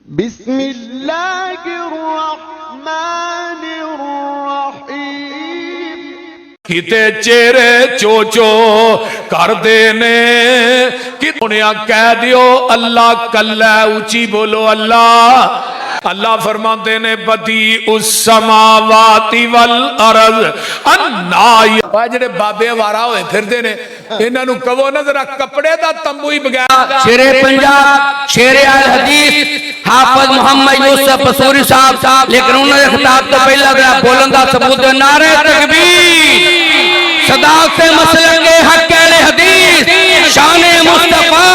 बिस्मिल्लाहिर्रहमानिर्रहीम। किते चेहरे चोचो कर देने कि दुनिया कह दियो अल्लाह कल्ला, ऊंची बोलो अल्लाह। अल्लाह फरमाते ने बदी उस समावाती वल अर्ज अन्ना। जेडे बाबे वारा होए फिरदे ने इन्हां नूं कहो ना जरा कपड़े दा तंबू ही बगैर। शेरे पंजाब शेरे अल हदीस हाफिज मोहम्मद यूसुफ पसूरी साहब, लेकिन उन्होंने खिताब तो पहला जरा बोलन दा सबूत नारे तकबीर सदात मसलक हक अहले हदीस शान मुस्तफा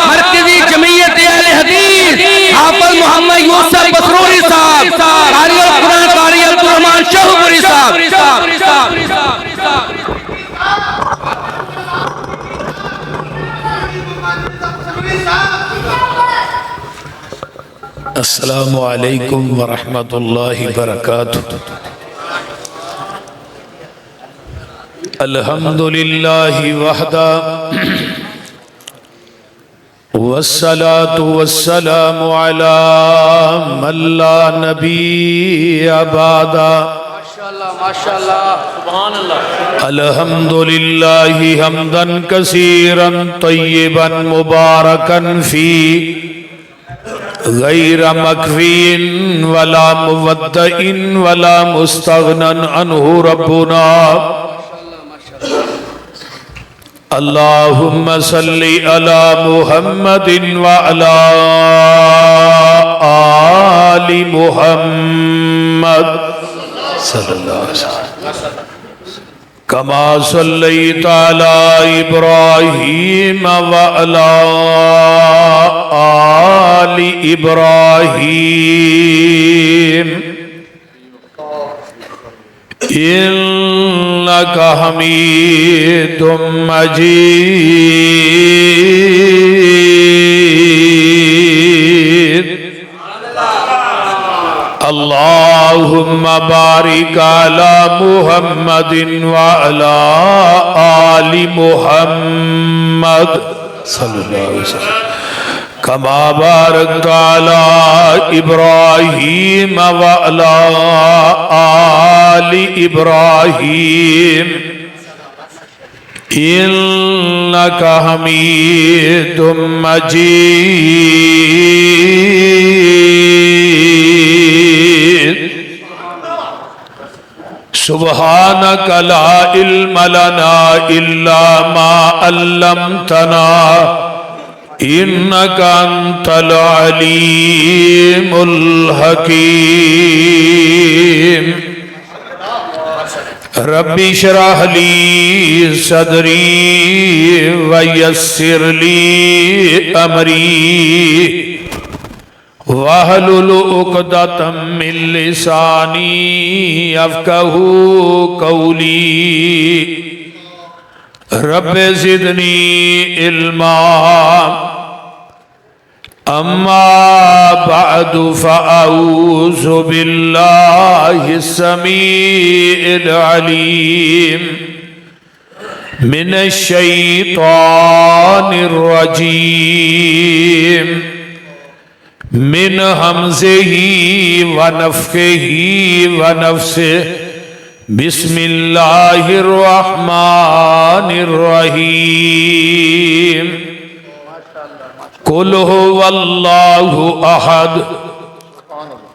मरकजी जमीयत अहले हदीस हाफिज मोहम्मद यूसुफ पसूरी साहब, कारी अल कुरान कारी अब्दुल रहमान शाहपुरी साहब। अस्सलामु अलैकुम वरहमतुल्लाहि वबरकातुहू। अल्हम्दुलिल्लाहि वहदा वस्सलातु वस्सलामु अला मन ला नबिय्य बअदा। माशाअल्लाह सुभानअल्लाह। अल्हम्दुलिल्लाहि हम्दन कसीरन तय्यिबन मुबारकन फी गैर मकवीन वला मुवद्दइन वला मुस्तगनन अन्हु रब्बुना। अल्लाहुम्मा सल्ली अला मुहम्मदिन व अला आलि मुहम्मद सल्लल्लाहु अलैहि वसल्लम कमा सल्लैता अला इब्राहीम व अला आलि इब्राहीम इन्नका हमीदुम मजीद। अल्लाहुम्मा बारिक अला मुहम्मदिन व अला आलि मुहम्मद सल्लल्लाहु अलैहि वसल्लम कमा बारकता अला इब्राहीम व अला आलि इब्राहीम इन्नका हमीदुम मजीद। सुब्हानक ला इल्म लना इल्ला मा अल्लमतना इन्नका अंतल अलीमुल हकीम। रब्बी शरह ली सदरी व यस्सिर ली अमरी वहलुल उक़दतम मिन लिसानी यफ़क़हू क़ौली। रब्बे ज़िदनी इल्मा अम्मा बअदु फ़अऊज़ु बिल्लाहि समीइल अलीम मिनश शैतानिर रजीम मिन हमज़िही व नफ़्ख़िही व नफ़्सिही। बिस्मिल्लाहिर्रहमानिर्रहीम। कुल हुवल्लाहु अहद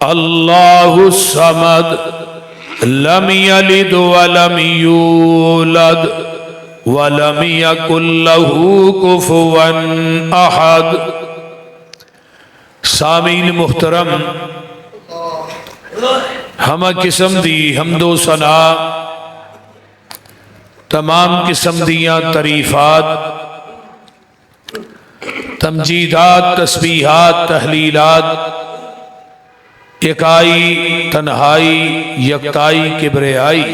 अल्लाहुस समद लम यलिद व लम यूलद व लम यकुल लहू कुफुवन अहद। सामीन मुहतरम, हम किस्म दी हमदो सना तमाम किस्म दियां तरीफात तमजीदात तस्बीहात तहलीलात एकाई तन्हाई यकताई किब्रियाई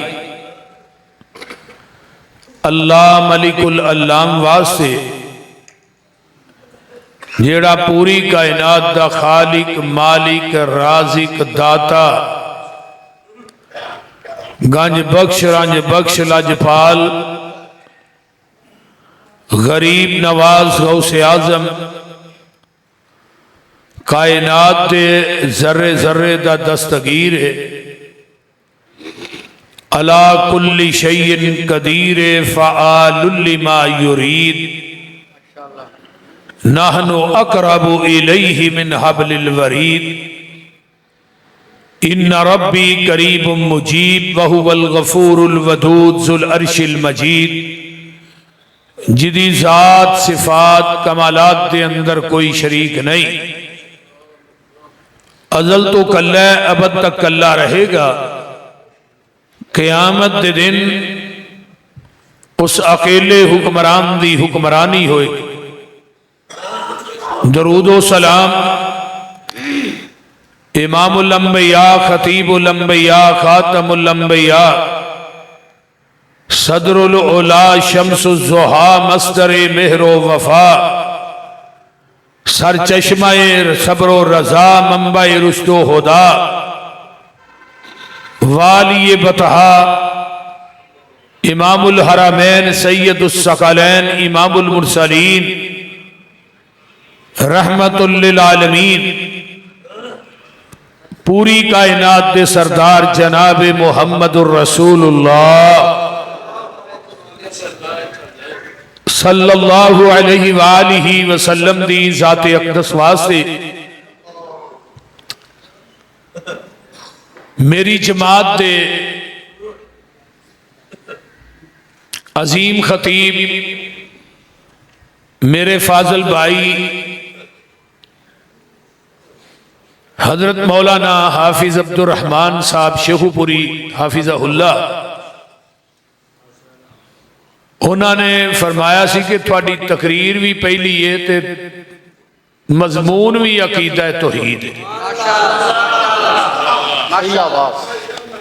अल्लाह मलिकुल अल्लाम वास्ते जेड़ा पूरी कायनात दा खालिक मालिक राजिक दाता गंज बख्श रंज बख्श लजपाल गरीब नवाज गौसे आजम कायनात दे जर्रे जर्रे दा दस्तगीर है। अला कुल्ली शैइन कदीर फ़आलुल लिमा युरीद। नहनु अक़रबु इलैहि मिन हब्लिल वरीद। इन्ना रब्बी करीबुम मुजीब वहुवल गफूरुल वदूद ज़ुल अर्शिल मजीद। जिदी ज़ात सिफात कमालात दे अंदर कोई शरीक नहीं। अजल तो कल्ला है, अबद तक कल्ला रहेगा। क़यामत दे दिन उस अकेले हुक्मरान दी हुक्मरानी होए। दरूदो सलाम इमामुल अंबिया खतीबुल अंबिया खातमुल अंबिया सदरुल उला शम्सुज़ ज़ुहा मस्दरे मेहरो वफा सर चश्माए सब्रो रजा मंबाए रुश्तो हुदा वालिये बतहा इमामुल हरमैन सैयदुस सकलैन इमामुल मुरसलीन रहमतुल लिल आलमीन। पूरी कायनात दे सरदार जनाब मुहम्मदुर रसूलुल्लाह सल्लल्लाहु अलैहि वालिहि वसल्लम दी ज़ाते अक़दस वास्ते मेरी जमात दे अजीम खतीब मेरे फाजल भाई हजरत मौलाना हाफिज अब्दुर रहमान साहब शेखुपुरी हाफिज़हुल्लाह, उन्होंने फरमाया सी कि थोड़ी तकरीर भी पहली है ते मजमून भी अकीदा तौहीद है।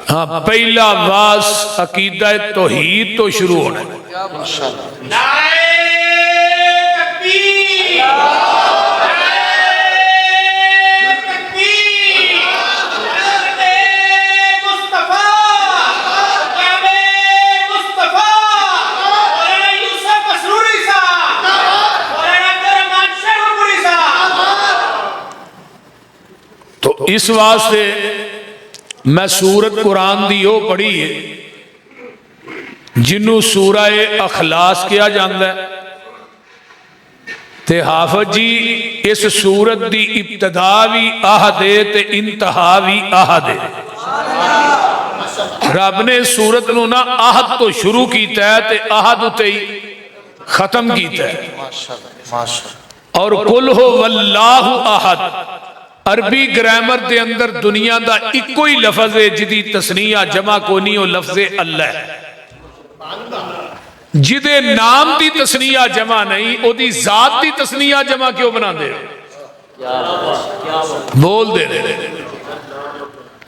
हाँ, पहला वास अकीदा तौहीद तो शुरू होना है। तो इस वास्ते मैं सूरत कुरान दी ओ पढ़ी है जिन्हों सूरा अखलास किया जाता है। ते हाफिज जी इस सूरत दी इब्तदा भी आहदे ते इंतहा भी आहदे। रब ने सूरत नूं ना आहद तो शुरू किया है ते आहद उते ही खत्म किया है। और कुल हो वल्लाहु आहद अरबी ग्रामर के अंदर दुनिया का इको ही लफज है जिदी तस्नीया जमा कोनी हो लफ्ज़े अल्लाह है। जिदे नाम की तस्नीया जमा नहीं ओदी जात की तस्नीया जमा क्यों बना दे बोल दे रहे।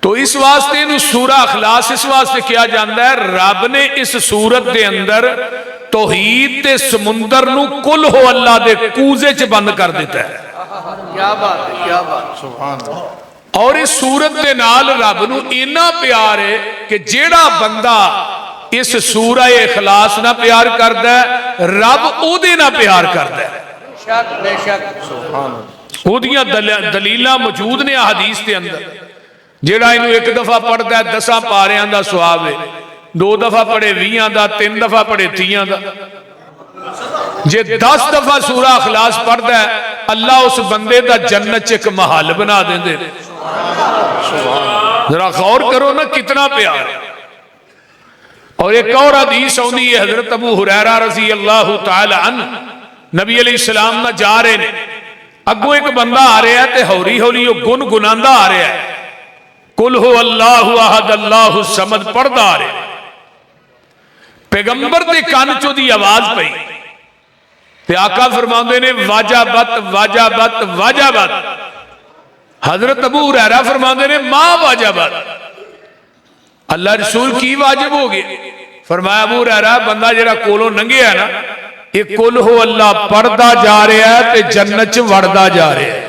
तो इस वास्ते इन्हू सूरा अखलास इस वास्ते किया जाता है रब ने इस सूरत के अंदर तौहीद के समुंदर नू कुल हो अल्लाह दे कूजे च बंद कर दिता है। क्या बात है, क्या बात सुभान अल्लाह। और इस सूरत के नाल रब नू इन्ना प्यार है कि जेड़ा बंदा इस सूरा इखलास ना प्यार करदा है रब ओदे ना प्यार करदा है। बेशक सुभान अल्लाह। ओदियां दलीलां मौजूद ने हदीस के अंदर। जेड़ा इनू एक दफा पढ़दा है 10 पारियां दा सवाब है, 2 दफा पढ़े 20 दा, 3 दफा पढ़े 30 दा। जे 10 दफा सूरा अखलास पढ़ता है अल्लाह उस बंदे का जन्नत च एक महल बना देंदे। जरा गौर करो ना कितना प्यार है। और एक और हदीस आउंदी है हजरत अबू हुरैरा रज़ी अल्लाह तआला अन्हु नबी अलैहिस्सलाम ना जा रहे ने, अगों एक बंदा आ रहा है ते हौली हौली गुनगुनांदा आ रहा है कुल हु अल्लाहु अहद अल्लाहु समद पढ़दा आ रहा है। पैगंबर के कान चो दी आवाज पई ते आका फरमाते ने वाजाबत वाजाबत वाजाबत। हजरत अबू हुरैरा फरमाते ने मां वाजाबत। अल्लाह रसूल की वाजिब हो गए? फरमाया अबू हुरैरा बंदा जेड़ा कोलों लंघिया ना ये कुल हो अल्लाह पढ़दा जा रहा है ते जन्नत च वड़दा जा रहा है।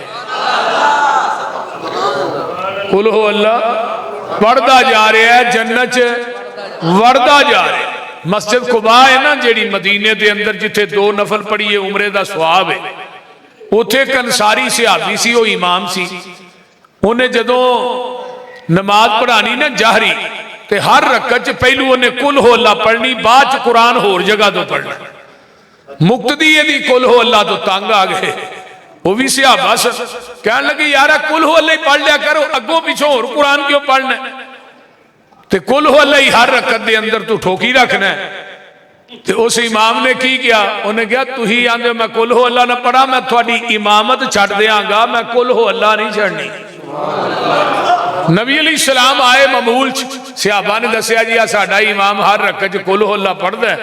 कुल हो अल्लाह पढ़दा जा रहा है जन्नत च वड़दा जा रहा है। मस्जिद कुबा है ना जेड़ी मदीने के अंदर जिथे 2 नफल पढ़िए उमरे का सवाब है ਉੱਥੇ ਇੱਕ ਅੰਸਾਰੀ ਸਿਹਾਬੀ ਸੀ, ਉਹ ਇਮਾਮ ਸੀ। ਉਹਨੇ ਜਦੋਂ नमाज पढ़ानी ना जाहरी ते हर रकत च पहलू उन्हें कुल हो अल्लाह पढ़नी, बाद च कुरान होर जगह तो पढ़ना। मुक्तदी यदि कुल हो अल्लाह तो तंग आ गए, वो भी सिहाबा कह लगे यार कुल हो अल्लाह ही पढ़ लिया करो, अगों पिछों होर कुरान क्यों पढ़ना, ते कुल हो अल्लाह ही हर रकत के अंदर तू ठोकी रखना है। ते उस इमाम ने की किया, उन्हें कहा तुही आंदे मैं कुल हो अल्लाह ना पढ़ा, मैं थोड़ी इमामत छड्ड देंगा, मैं कुल हो अल्लाह नहीं छड़नी। नबी अली सलाम आए मामूल सिहाबा ने दसिया जी साडा इमाम हर रकत च कुल हो अल्लाह पढ़दा है,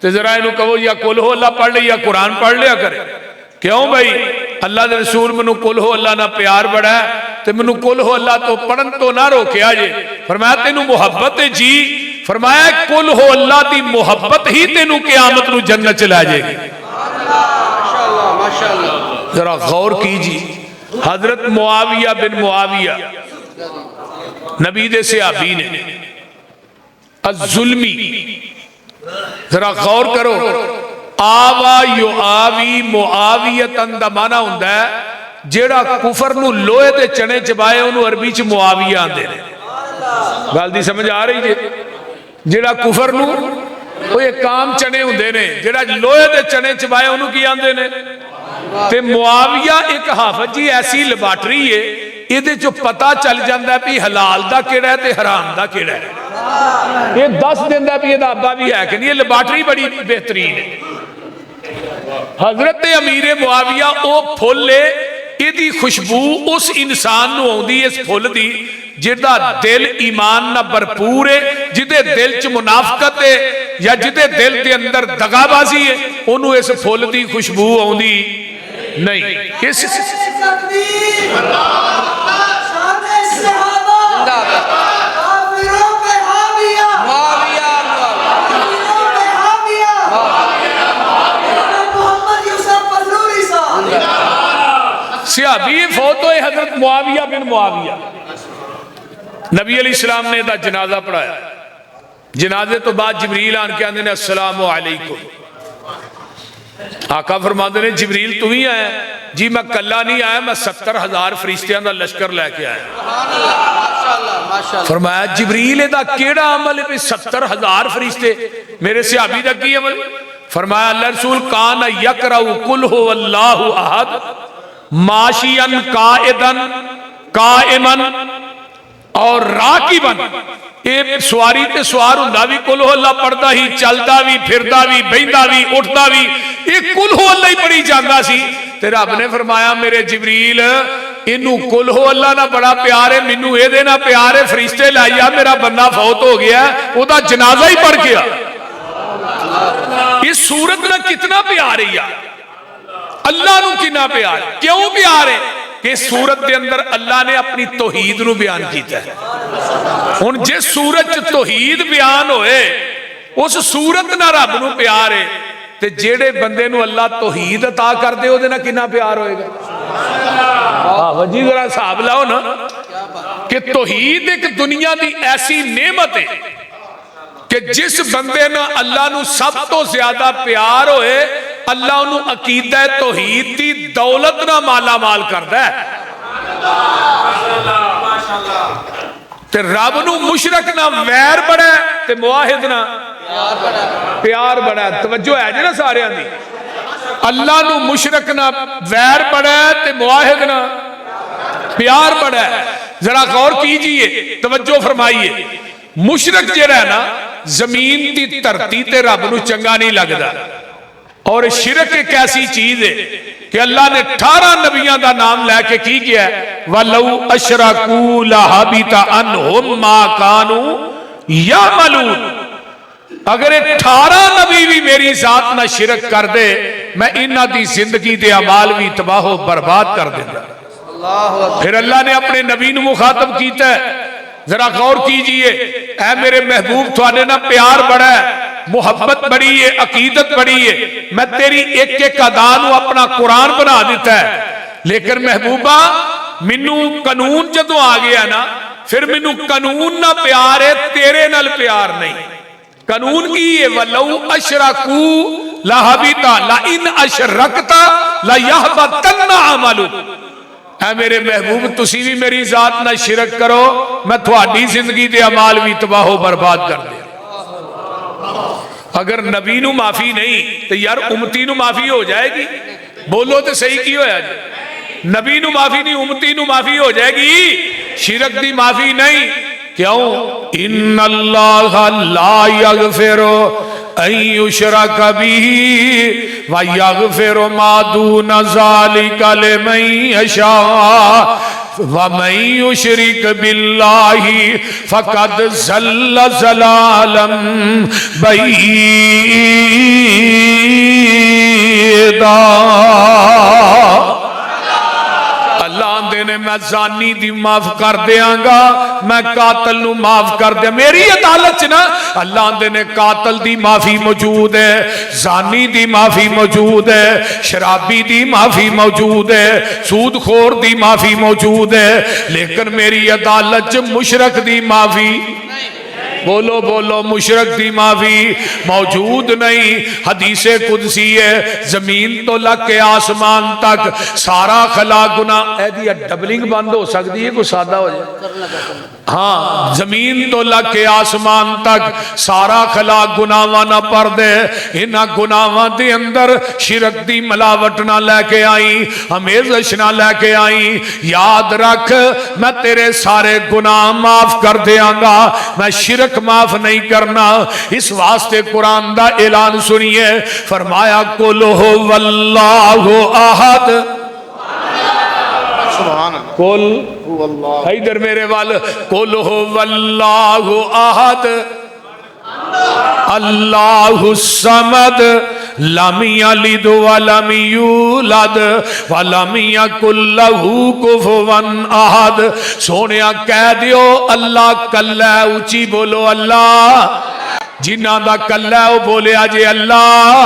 ते जरा इनू कहो या कुल हो अल्लाह पढ़ ले या कुरान पढ़ लिया करे। क्यों भाई, अल्लाह दे रसूल मैनू कुल हो अल्लाह ना प्यार बड़ा है, ते मैनू कुल हो अल्लाह तो पढ़न तो ना रोकिया जे। फरमाया तेनू मुहब्बत है जी, फरमाया कुल हो अल्लाह दी मुहब्बत ही तेनू क़यामत नू जन्नत च लै जाएगी। माशाअल्लाह माशाअल्लाह, जरा गौर कीजिए। हजरत मुआविया बिन मुआविया नबी दे सिहाबी ने अज़ुल्मी, जरा गौर करो, आवा यो आवी मुआवियतन दा माना हुंदा है जेड़ा कुफर नू लोहे दे चने चबाए ओनू अरबी च मुआविया आंदे ने। गल दी समझ आ रही जे? जेड़ा कुफर नू ओए काम चने हुंदे ने, जेड़ा लोहे दे चने चबाए ओनू की आंदे ने। ते मुआविया एक हाफज जी ऐसी लैबार्टरी है, इहदे चो पता चल जाता भी हलाल दा केड़ा है ते हराम दा केड़ा है। ये दस दिंदा भी इहदा अब्बा भी है कि नहीं। ये लैबार्टरी बड़ी बेहतरीन है। हजरत अमीर मुआविया ओ फुल है, इहदी खुशबू उस इंसान नू आउंदी इस फुल दी जिहदा दिल ईमान नाल भरपूर है, जिहदे दिल च मुनाफकत है या जिहदे दिल दे अंदर दगाबाजी है, ओनू इस फुल दी खुशबू आउंदी नहीं। इस सिहाबी फौत होए हजरत मुआविया बिन मुआविया। नबी अली सलाम ने इहदा जनाजा पढ़ाया। जनाजे तो बाद जिबरील आन के आंदे ने अस्सलामु अलैकुम। आका फरमाते ने जिबरील तू ही आया? जी मैं कला नहीं आया, मैं 70,000 फरिश्तियां दा लश्कर लैके आया। फरमाया जिबरील इहदा केड़ा अमल है भी 70,000 फरिश्ते? मेरे सिहाबी दा की अमल? फरमाया अल्लाह रसूल कान यकराउ कुल हु अल्लाहु अहद माशियन काइदन काइमन और राकिबन। ये सवारी ते सवार हुंदा भी कुल हो अल्लाह पढ़दा ही, चलदा भी, फिरदा भी, बहिंदा भी, उठदा भी, ये कुल हो अल्लाह ही पढ़ी जांदा सी। ते रब ने फरमाया मेरे जिबरील इनू कुल हो अल्लाह ना बड़ा प्यार है, मैनू एदे ना प्यार है, फरिश्ते लाइया मेरा बंदा फौत हो गया, ओदा जनाजा ही पढ़ गया। इस सूरत ना कितना प्यार है यार, अल्लाह नू कितना प्यार, क्यों प्यार है कि सूरत के अंदर अल्लाह ने अपनी तौहीद नू बयान किया है। हुण जिस सूरत च तौहीद बयान होए उस सूरत ना रब नू प्यार है, ते जेड़े बंदे नू अल्लाह तौहीद अता कर दे ओदे नाल कितना प्यार होएगा। वजी जरा हिसाब लाओ ना कि तौहीद एक दुनिया की ऐसी नेमत है कि जिस बंदे ना अल्लाह नू सब तो ज्यादा प्यार होए, अल्लाह उन्हों अकीदा तौहीद की दौलत ना माला माल करदा है। ते रब नू मुशरक ना वैर बड़ा ते मुआहिद ना प्यार बड़ा। तवज्जो है जी ना सारियां दी। अल्लाह नू मुशरक ना वैर बड़ा ते मुआहिद ना प्यार बड़ा है। जरा गौर कीजिए, तवज्जो फरमाइए। मुशरक जिहड़ा है ना जमीन की धरती ते रब नू चंगा नहीं लगता। और शिरक एक ऐसी चीज है कि अल्लाह ने 18 नबियों का नाम लैके की किया, वलौ अशरकू लहबिता अन्हुम मा कानू यामलून। अगर 18 नबी भी मेरी जात ना शिरक कर दे, मैं इन्हां दी जिंदगी दे अमाल भी तबाहो बर्बाद कर देंदा। फिर अल्लाह ने अपने नबी नू मुखातब कीता है। जरा गौर कीजिए, ऐ मेरे महबूब थोड़े ना प्यार बड़ा है, मुहब्बत बड़ी है, अकीदत बड़ी है। मैं तेरी एक एक अदा नू अपना कुरान बना दिता है, लेकिन महबूबा मैनू कानून जदों आ गया ना, फिर मैनू कानून ना प्यार है, तेरे नाल प्यार नहीं। कानून की है वलौ अशरकू लहबिता ला इन अशरकता ला यहबतन्ना अमलु। ऐ मेरे महबूब तुसी भी मेरी जात ना शिरक करो, मैं थोड़ी जिंदगी दे अमाल भी तबाहो बर्बाद कर दे। अगर नबी नू माफी नहीं तो यार उम्मती नू माफी हो जाएगी। बोलो तो सही की होया जी, नबी नू माफी नहीं उम्मती नू माफी हो जाएगी, शिरक दी माफी नहीं। क्यों? इन्नल्लाह ला यगफिरु अन युशरक बिही व यगफिरु मा दूना ज़ालिका लिमन यशा व मन युशरिक बिल्लाहि फक़द ज़ल्ल ज़लालन बईदा। अल्लाह आंदे ने मैं जानी दी माफ कर देंगा, मैं कातल नू माफ कर दिया। मेरी अदालत च ना अल्लाह आंदे ने कातल दी माफी मौजूद है, जानी दी माफी मौजूद है, शराबी दी माफी मौजूद है, सूदखोर दी माफी मौजूद है, लेकिन मेरी अदालत च मुशरक दी माफी, बोलो बोलो, मुशरक दी माफी मौजूद नहीं। हदीसे कुदसी है, जमीन तो लग के आसमान तक सारा खला गुना एदी डबलिंग बंद हो सकती है, कोई सादा हो जाए। हाँ, जमीन तो लग के आसमान तक सारा खला गुनावा ना पर दे, इन्हां गुनावां दे अंदर शिरक दी मिलावट ना लैके आई, अमेजश ना लैके आई। याद रख मैं तेरे सारे गुनाह माफ कर देंगा, मैं शिरक माफ नहीं करना। इस वास्ते कुरान दा ऐलान सुनिए, फरमाया कुल हो वल्लाहु अहद, कुल इधर मेरे वाल, कुल हो वल्लाहु अहद अल्लाहु समद लम यलिद वलम यूलद वलम यकुल लहू कुफुवन अहद। सोनिया कह दियो अल्लाह कल्ला, ऊंची बोलो अल्लाह। जिन्हां दा कल्ला है वो बोले अजे अल्लाह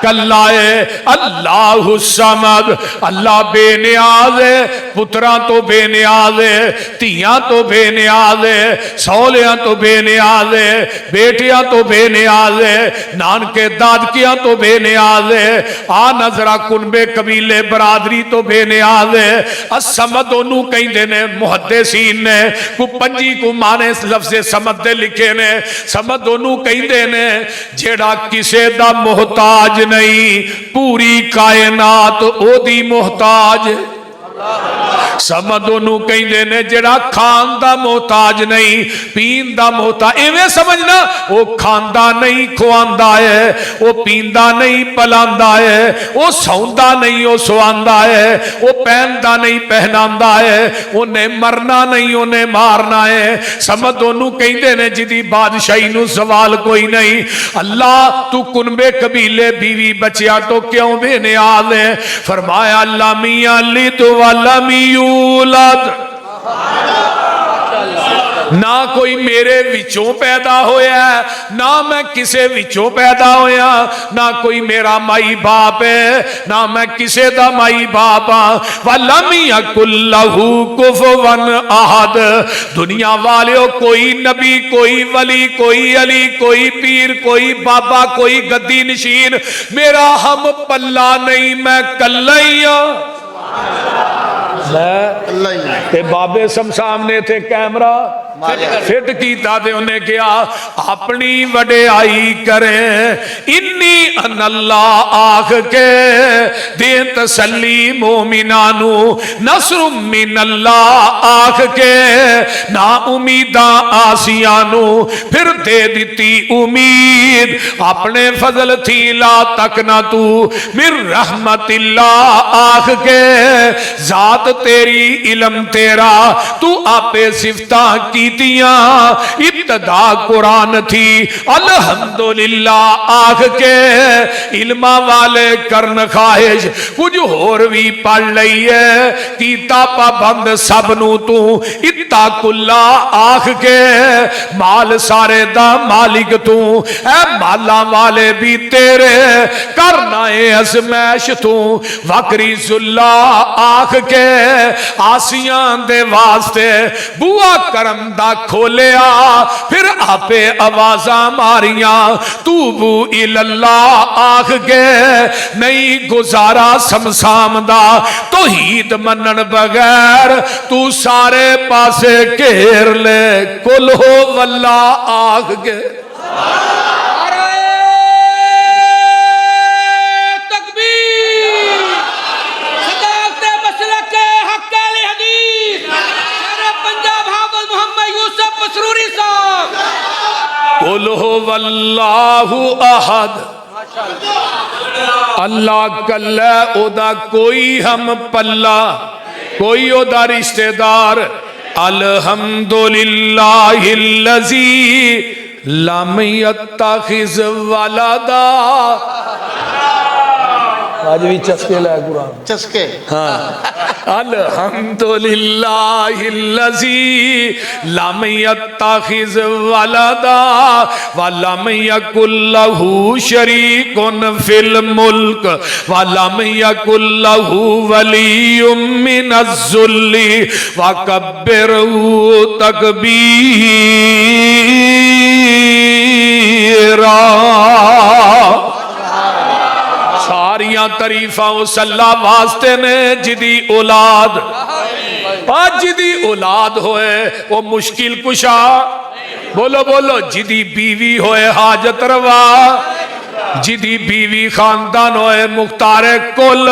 कल्ला है। अल्लाहु समद, अल्लाह बेनियाज है, पुत्रा तो बेनियाज है, धियां तो बेनियाज है, सौलियां तो बेनियाज है, बेटियां तो बेनियाज है, नानके दादकियां तो बेनियाज है, आ नजरा कुनबे कबीले बरादरी तो बेनियाज है। असमद ओनू कहंदे ने मुहद्दिसीन ने, को पंजी को माने लफ्ज़े समद दे लिखे ने। समद ओनू कहंदे ने जेड़ा किसे दा मोहताज नहीं, पूरी कायनात ओदी मोहताज। समद ओनू कहंदे ने जेड़ा खान दा मोहताज नहीं, पीन दा मोहताज। इवें समझना, वो खांदा नहीं खुआंदा है, वो पींदा नहीं पलांदा है, वो सौंदा नहीं वो सुआंदा है, वो पहनदा नहीं पहनांदा है, उन्हें मरना नहीं उन्हें मारना है। समद ओनू कहंदे ने जिदी बादशाही नू सवाल कोई नहीं। अल्लाह तू कुनबे कबीले बीवी बच्चिया तो क्यों बेनियाज है? फरमाया लम यलिद वलम यूलद, ना कोई मेरे विचों पैदा होया, ना मैं किसे विचों पैदा होया, ना कोई मेरा माई बाप है, ना मैं किसे दा माई बाप हाँ। वलम यकुल लहू कुफुवन अहद। दुनिया वाले कोई नबी, कोई वली, कोई अली, कोई पीर, कोई बाबा, कोई गद्दी नशीन मेरा हम पल्ला नहीं, मैं कल्ला ही हाँ। ते बाबे सामने थे कैमरा फिट किया, उन्हें कहा अपनी वडियाई करे, इन्नी अनल्लाह आख के दे तसल्ली मोमिना नू, नसरु मिनल्लाह आख के ना उम्मीदा आसिया नू फिर दे दिती उम्मीद। अपने फजल थी ला तक ना तू मिर रहमतिल्लाह आख के, जात तेरी इलम तेरा तू आपे सिफता कीतियां। इब्तदा कुरान थी अल्हम्दुलिल्लाह आख के, इल्मा वाले करन ख्वाहिश कुछ होर भी पढ़ लई है, कीता पाबंद सब नू तू इत्ताकुल्ला आख के, माल सारे दा मालिक तू ऐ माला वाले भी तेरे, करना है अजमैश तू वकरी जुल्ला आख के आसियां दे वास्ते बुआ करम दा खोलिया, फिर आपे आवाजा मारिया तूबू इल्लल्लाह आख के नहीं गुजारा समसाम दा तौहीद मनन बगैर तू सारे पासे घेर ले कुल हो वल्ला आख के। कुल हो वल्लाहु अहद अल्लाह कल्ला ओदा कोई हम पल्ला कोई ओदा रिश्तेदार अल्हम्दुलिल्लाहिल्लज़ी लम यत्तखिज़ वलदा। आज भी चस्के लाए कुरान चस्के। हाँ अल्हम्दुलिल्लाहिल्लज़ी लम यत्तखिज़ वलदा व लम यकुल लहू शरीकुन फिल मुल्क व लम यकुल लहू वलियुम मिनज़्ज़ुल्ली व कब्बिरहू तकबीरा। सारिया तरीफा उस अल्लाह वास्ते ने जिदी औलाद जिदी औलाद होए वो मुश्किल कुशा। बोलो बोलो जिदी बीवी होए हाजत रवा, जिदी बीवी खानदान होए मुख्तारे कुल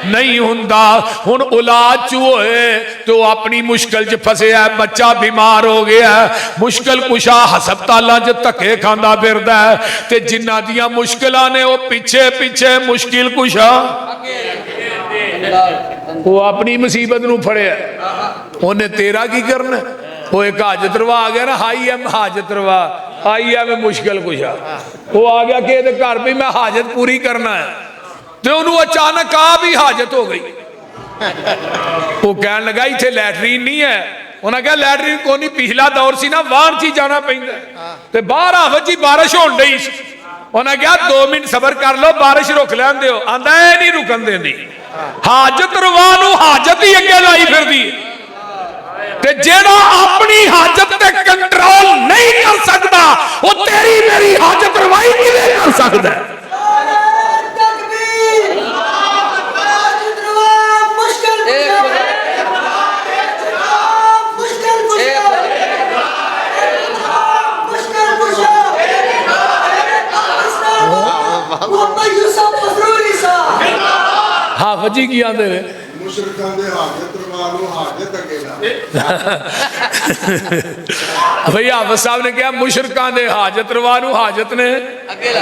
नहीं हुंदा। हुन औलाद चू होए तो अपनी मुश्किल च फसे है, बच्चा बीमार हो गया है, मुश्किल कुशा हस्पतालों च धक्के खांदा फिरदा है, ते जिन्हां दियां मुश्किलां ने वो पिछे पिछे मुश्किल कुशा वो अपनी मुसीबत नूं फड़िया, उन्हें तेरा की करना। वो एक हाजत रवा आ गया ना, हाई एम हाजत रवा, आई एम मुश्किल कुशा, वो आ गया कि घर भी मैं हाजत पूरी करना है, तो उन्होंने अचानक आ भी हाजत हो गई। वो कहने लगा इत्थे लैटरीन नहीं है, उन्हें कहा लैटरीन को नहीं, पिछला दौर सी ना वाहन च जाना पैंदा ते बाहर आफत जी बारिश होण डई सी। उन्हें कहा 2 मिनट सबर कर लो बारिश रुक लैन दिओ, आंदा ए नहीं रुकन देंदी। हाजत रवा नूं हाजत ही अगे लाई फिरदी ते जेड़ा अपनी हाजत ते कंट्रोल नहीं कर सकता वो तेरी मेरी हाजत रवाई किवें कर सकदा है। हाफिज जी की आंदे ने भाई हाफिज साहब ने कहा मुशरकां दे हाजत रवा नूं हाजत ने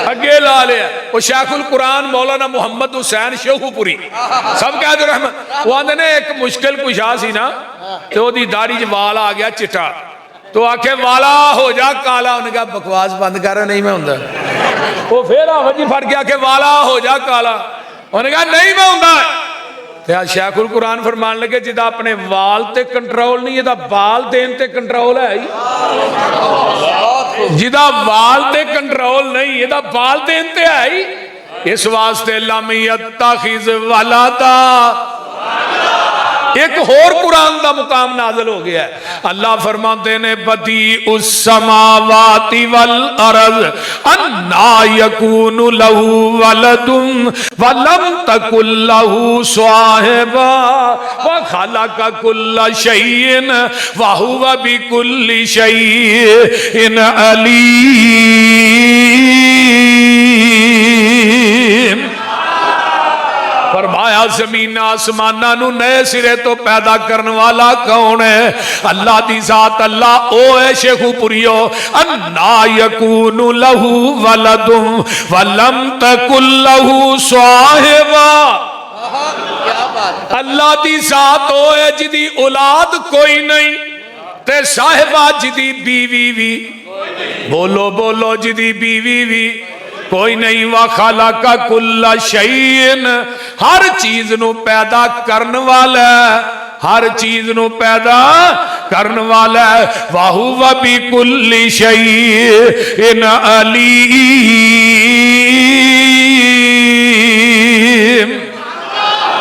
अगे ला लिया। वो शेखुल कुरान मौलाना मोहम्मद हुसैन शेखुपुरी सब कह दो रहमत, वो आंदे ने एक मुश्किल कुशा सी ना, तो ओदी दाढ़ी च वाल आ गया चिट्टा, तो आखे वाला हो जा काला, उन्हें कहा बकवास बंद कर, नहीं मैं हुंदा। वो फिर हाफिज जी फड़ के आखे वाला हो जा काला, उन्हें कहा नहीं मैं हुंदा। शेखुल कुरान फरमान लगे जिदा अपने वाल ते कंट्रोल नहीं, इहदा बाल देन ते कंट्रोल है ही। जिदा वाल ते कंट्रोल नहीं, इहदा बाल देन ते है ही। इस वास्ते लम यत्तखिज़ वलदा एक होर कुरान का मुकाम नाज़िल हो गया है। अल्लाह फरमाते ने बदी उस समावाति वल अर्ज़ अन्ना यकूनु लहू वलदुन वलम तकुल लहू स्वाहिबा व खलक़ कुल्ल शैइन व हुवा बिकुल्लि शैइन अलीम। फरमाया जमीन आसमाना नू नए सिरे तो पैदा करने वाला कौन है? अल्लाह दी जात अल्लाह ओ है। शेखुपुरियो अन्ना यकूनु लहू वलदुम वलम तकुल लहू स्वाहिबा। अल्लाह दी जात ओ है जिदी औलाद कोई नहीं ते साहिबा जिदी बीवी भी, बोलो बोलो जिदी बीवी भी कोई नहीं। वा खालाका कुल्ला शैइन हर चीज नू पैदा करने वाला, हर चीज नू पैदा करने वाला। वाहु व बि कुल्ली शैइन अलीम।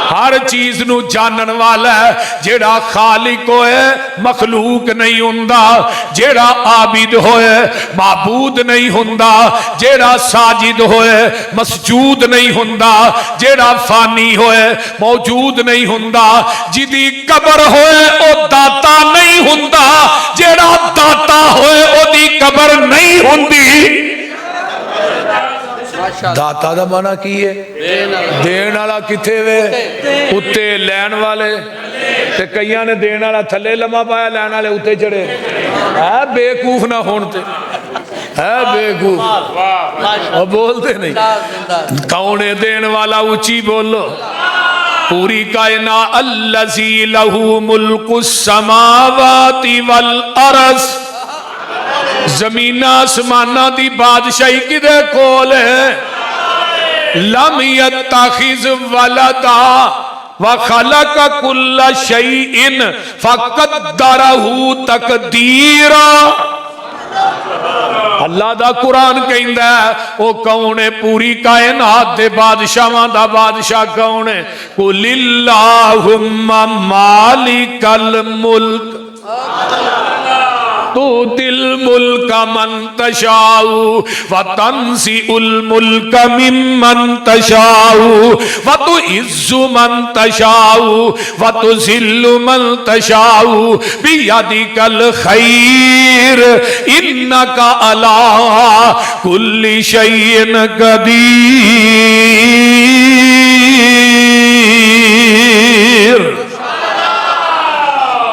हर चीज नू जानन वाला है, जेड़ा खालिक होए मखलूक नहीं हुंदा, जेड़ा आबिद होए माबूद नहीं हुंदा, जेड़ा साजिद होए मसजूद नहीं हुंदा, जेड़ा फानी होए मौजूद नहीं हुंदा, जिदी कबर होए ओ दाता नहीं हुंदा, जेड़ा दाता होए ओदी कबर नहीं हुंदी। दाता दा माना की है? देन वाला किथे वे? उत्ते लैन वाले, ते कईयां ने देन वाला थले लम्मा पाया, लैन वाले उत्ते चढ़े। है बेवकूफ ना होन ते है बेवकूफ, और बोलते नहीं। कौन है देन वाला? ऊंची बोलो। पूरी कायना अल्लज़ी लहू मुल्कुस समावाति वल अर्ज़, जमीन आसमाना दी बादशाही किदे कोल है। लम यत्तखिज़ वलदा व खलक कुल्ल शैइन फक़द्दरहू तक़दीरा। अल्लाह दा कुरान कहंदा है ओ कौन है? पूरी कायनात दे बादशाहां दा बादशाह कौन है? कुलिल्लाहुम्मा मालिकल मुल्क तू दिल मुल्क मन तशाऊ व तंसिउल मुल्क मिम्मन तशाऊ व तु इज्जु मन तशाऊ व तु जिल्लु मन तशाऊ बियदिकल खैर इन्नका अला कुल्ली शैइन कदीर।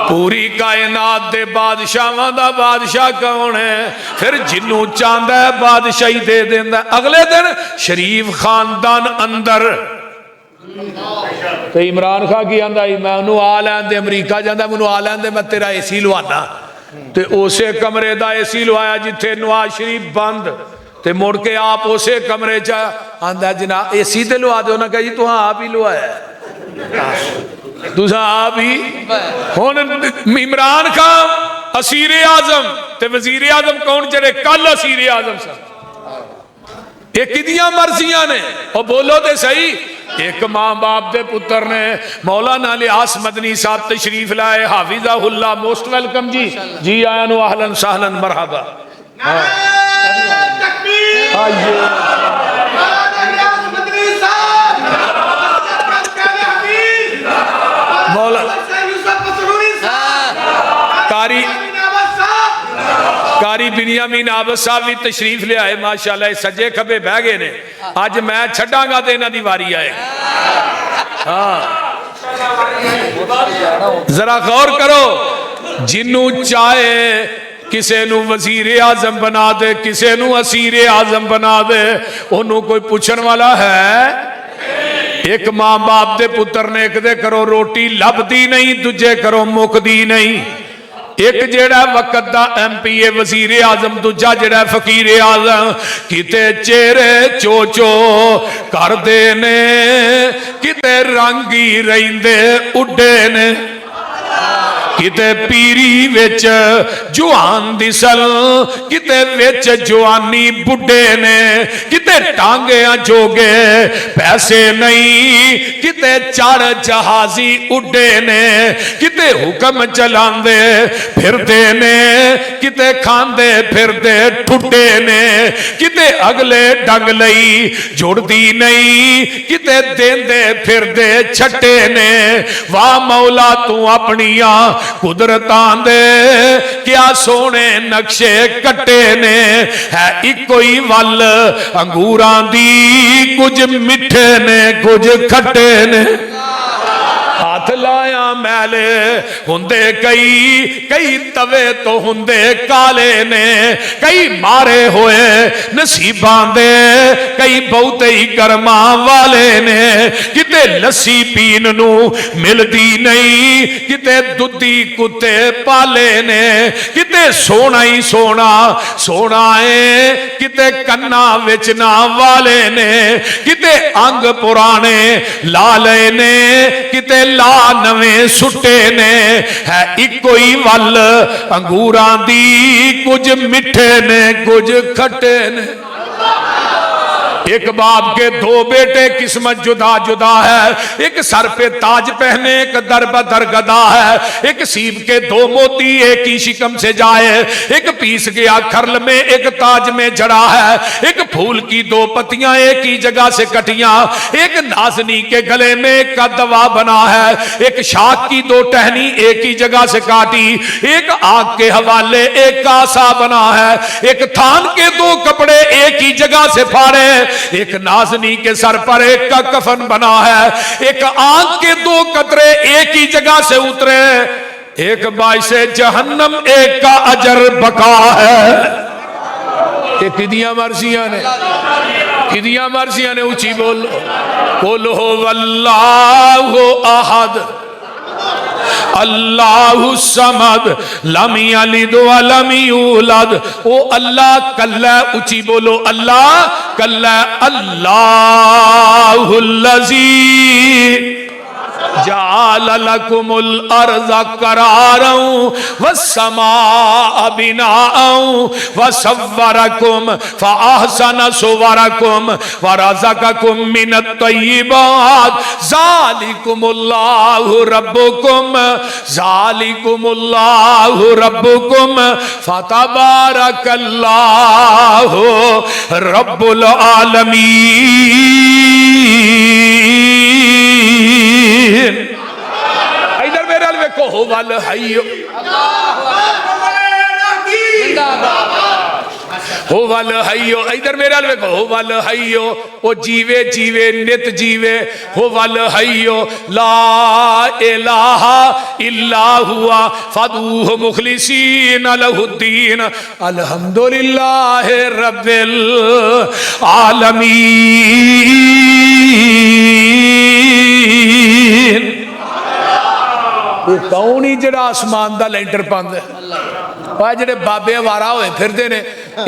पूरी कायनात दे बादशाहां दा बादशाह कौन है? फिर जिन्नू चाहता है बादशाही दे देंदा। अगले दिन शरीफ खानदान अंदर, तो इमरान खान की आंदा मैं उन्होंने आ लैन दे, अमरीका जाता मैनू आ लैन दे, मैं तेरा एसी लवाना। तो उसे कमरे का एसी लवाया जिथे नवाज शरीफ बंद, तो मुड़ के आप उसे कमरे च आंदा जनाब एसी तो लवा दो ना। कहा जी तू आप ही लवाया, तुसा आप ही। हुण इमरान खान असीर आजम ते वजीर आजम कौन चढ़े? कल असीर आजम सन। ये किदियां मर्जियां ने? और बोलो तो सही। एक मां बाप दे पुत्र ने मौलाना लियास मदनी साहब तशरीफ लाए, हाफिज़हुल्लाह, मोस्ट वेलकम जी। जी आया नु आहलन सहलन मरहबा। कारी बिनियामीन आबद साहब भी तशरीफ ले आए माशाल्लाह, सज्जे खबे बह गए ने। अज मैं छड़ांगा तो इन्हां दी वारी आएगी। हाँ जरा गौर करो, जिन्नू चाहे किसे नू वजीर आजम बना दे, किसे नू असीर आजम बना दे, ओनू कोई पूछन वाला है? एक मां बाप दे पुत्र ने एक दे करो रोटी लभदी नहीं, दूजे करो मुकदी नहीं। एक जेड़ा वक्त दा MP वजीर आजम, दूजा जेड़ा फकीर आजम, किते चेहरे चोचो करदे ने, किते रंगी रहिंदे उड्डे ने, किते पीरी विच जुआन दिसल, किते विच जुआनी बुढ़े ने, किते टांगिया जोगे पैसे नहीं, किते चढ़ जहाजी उड्डे ने, किते हुक्म चलांदे फिरदे ने, किते खांदे फिरदे ठुड्डे ने, किते अगले डंग लई जुड़दी नहीं, किते देंदे फिरदे छट्टे ने। वाह मौला तू अपनिया कुदरतां दे क्या सोने नक्शे कट्टे ने। है इको ही वल अंगूरां दी, कुछ मिठे ने कुछ खट्टे ने। हाथ लाया मैले हुंदे कई, कई तवे तो हुंदे काले ने, कई मारे होए नसीबां दे, कई बहुते ही कर्मा वाले ने। किते लस्सी पीन नू मिलदी नहीं, किते दुधी कुत्ते पाले ने, किते सोना ही सोना सोना है, किते कन्ना विच ना वाले ने, किते अंग पुराने लाले ने, किते ला नवे सुटे ने। है इको ही वल अंगूरां दी, कुछ मिठे ने कुछ खट्टे ने। एक बाप के दो बेटे, किस्मत जुदा जुदा है। एक सर पे ताज पहने, एक दर बदर गदा है। एक सीप के दो मोती एक ही शिकम से जाए। एक पीस गया खरल में, एक ताज में जड़ा है। एक फूल की दो पत्तियां एक ही जगह से कटियां। एक नाजनी के गले में एक का दवा बना है। एक शाख की दो टहनी एक ही जगह से काटी। एक आग के हवाले एक का आसा बना है। एक थान के दो कपड़े एक ही जगह से फाड़े। एक नाजनी के सर पर एक का कफन बना है। एक आंख के दो कतरे एक ही जगह से उतरे। एक बाइसे जहन्नम एक का अजर बका है। ये किदियां मर्जियां ने, किदियां मर्जियां ने। ऊंची बोलो वल्लाहु अहद अल्लाहु समद लम यलिद व लम यूलद। ओ अल्लाह कल्ला, ऊंची बोलो अल्लाह कल्ला। अल्लाहुल्लज़ी जाल लकुमुल अर्ज़ करारन वस्समाअ बिनाअन वसव्वरकुम फअहसन सुवरकुम वरज़क़कुम मिनत तय्यिबात ज़ालिकुमुल्लाहु रब्बुकुम ज़ालिकुमुल्लाहु रब्बुकुम फतबारकल्लाहु रब्बुल आलमीन। इधर मेरे अल वेखो, हो वल हय्यो, हो वल हय्यो। इधर मेरे अल वेखो, हो वल हय्यो। ओ जीवे जीवे नित जीवे। हो वल हय्यो ला इलाहा इल्ला हुआ फदूहु मुखलिसीन लहुद्दीन अल्हम्दुलिल्लाहि रब्बिल आलमीन। ये कौन ही जड़ा आसमान का लेंटर पांदा है? ਜਿਹੜੇ बाबे वारा होए फिरते ने,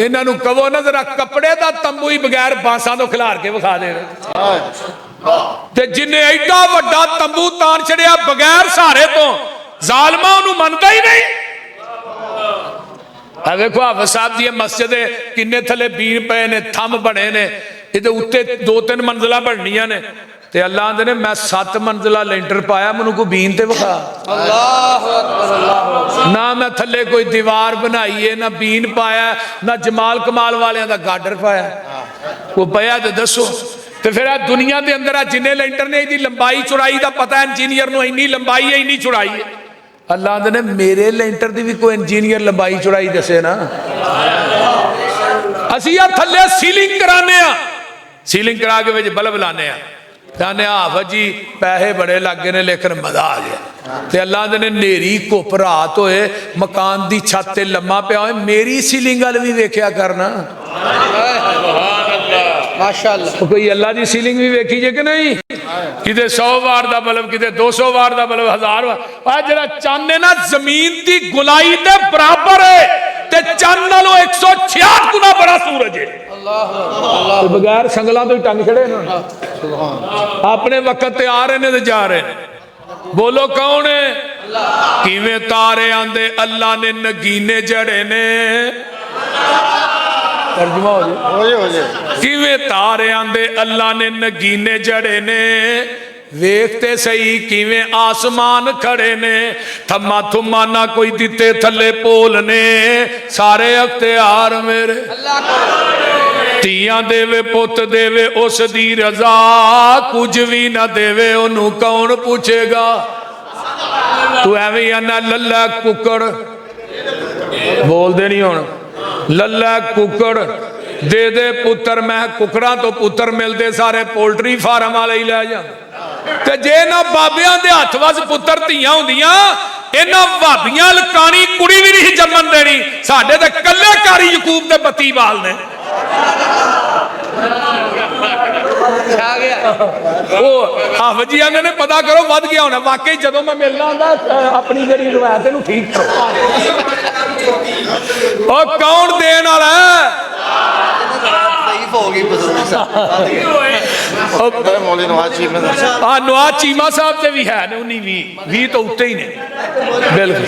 इन्हों कहो ना जरा कपड़े का तंबू ही बगैर बांसा तो खिलार के विखा दे। जिन्हें एडा वड्डा तंबू तान छड़िया बगैर सहारे तो, जालमा उन्होंने मनता ही नहीं। देखो हाफिज साहब दी मस्जिद किन्ने थले बीन पे ने, थम बने ने, ये उत्ते 2-3 मंजिला बननिया ने। ते अल्लाह आंदे ने मैं 7 मंजिला लेंटर पाया, मैनू कोई बीन ते विखा। अल्लाहु अकबर, अल्लाहु अकबर। ना मैं थले कोई दीवार बनाई है, ना बीन पाया, ना जमाल कमाल वाले का गाडर पाया। कोई पाया तो दसो। तो फिर दुनिया के अंदर जिन्हें लेंटर ने इसकी लंबाई चौड़ाई का पता इंजीनियर को, इन्नी लंबाई है इन्नी चौड़ाई है। अल्लाह आंदे ने मेरे लेंटर की भी कोई इंजीनियर लंबाई चौड़ाई दसे ना। असी थले सीलिंग कराने, सीलिंग करा के बल्ब लाने, कहने हाफिज जी पैसे बड़े लग गए ने लेकिन मजा आ गया। ते अल्लाह ने नेरी घुप रात होए, मकान की छत ते लम्मा पिया होए, मेरी सीलिंग वाल भी वेख्या करना। माशाअल्लाह। कोई अल्लाह की सीलिंग भी वेखी जे कि नहीं? किते 100 वाट का बल्ब, किते 200 वाट का बल्ब, 1000 वाट। जरा चंद है ना जमीन की गुलाई के बराबर है, ते चंद नालों 166 गुना बड़ा सूरज है। तो बगैर संगलों तो टंग छड़े अपने वक्त ते आ रहे ने ते जा रहे हैं। बोलो कौन है? किवें तारे आंदे अल्लाह ने नगीने जड़े ने। तर्जुमा हो जाए। किवें तारे आंदे अल्लाह ने नगीने जड़े ने। वेखते सही किवें आसमान खड़े ने। थम्मा थुम्मा ना कोई दिते थले पोल ने। सारे अख्तियार मेरे। ਧੀਆਂ देवे पुत देवे उस दी रजा। कुछ भी ना देवे ओनू कौन पूछेगा। तू एवं आना लल्ला कुकड़ बोलते नहीं हुण। लल्ला कुकड़ दे दे पुत्र। मैं कुकड़ा तो पुत्र मिलते सारे पोल्ट्री फार्म वाले ही लै जांदे। ते जे ना बाबियां दे हत्थ वस पुत्र धीआं हुंदियां, इन्हां भाबियां लकानी कुड़ी भी नहीं जम्मन देनी। साडे ते कल्ले कारी यकूब ते बत्ती बाल ने। हाफिज जी आंदे ने पता करो वध गया होना। वाकई जदों मैं मिलना आंदा अपनी जेहड़ी रिवायत नूं ठीक करो। ओ कौन देण वाला है? होगी पसूरी साहब मौली नवाज चीमा हाँ नवाज चीमा साहब से भी है ने उन्हीं भी तो उत्ते ही ने बिल्कुल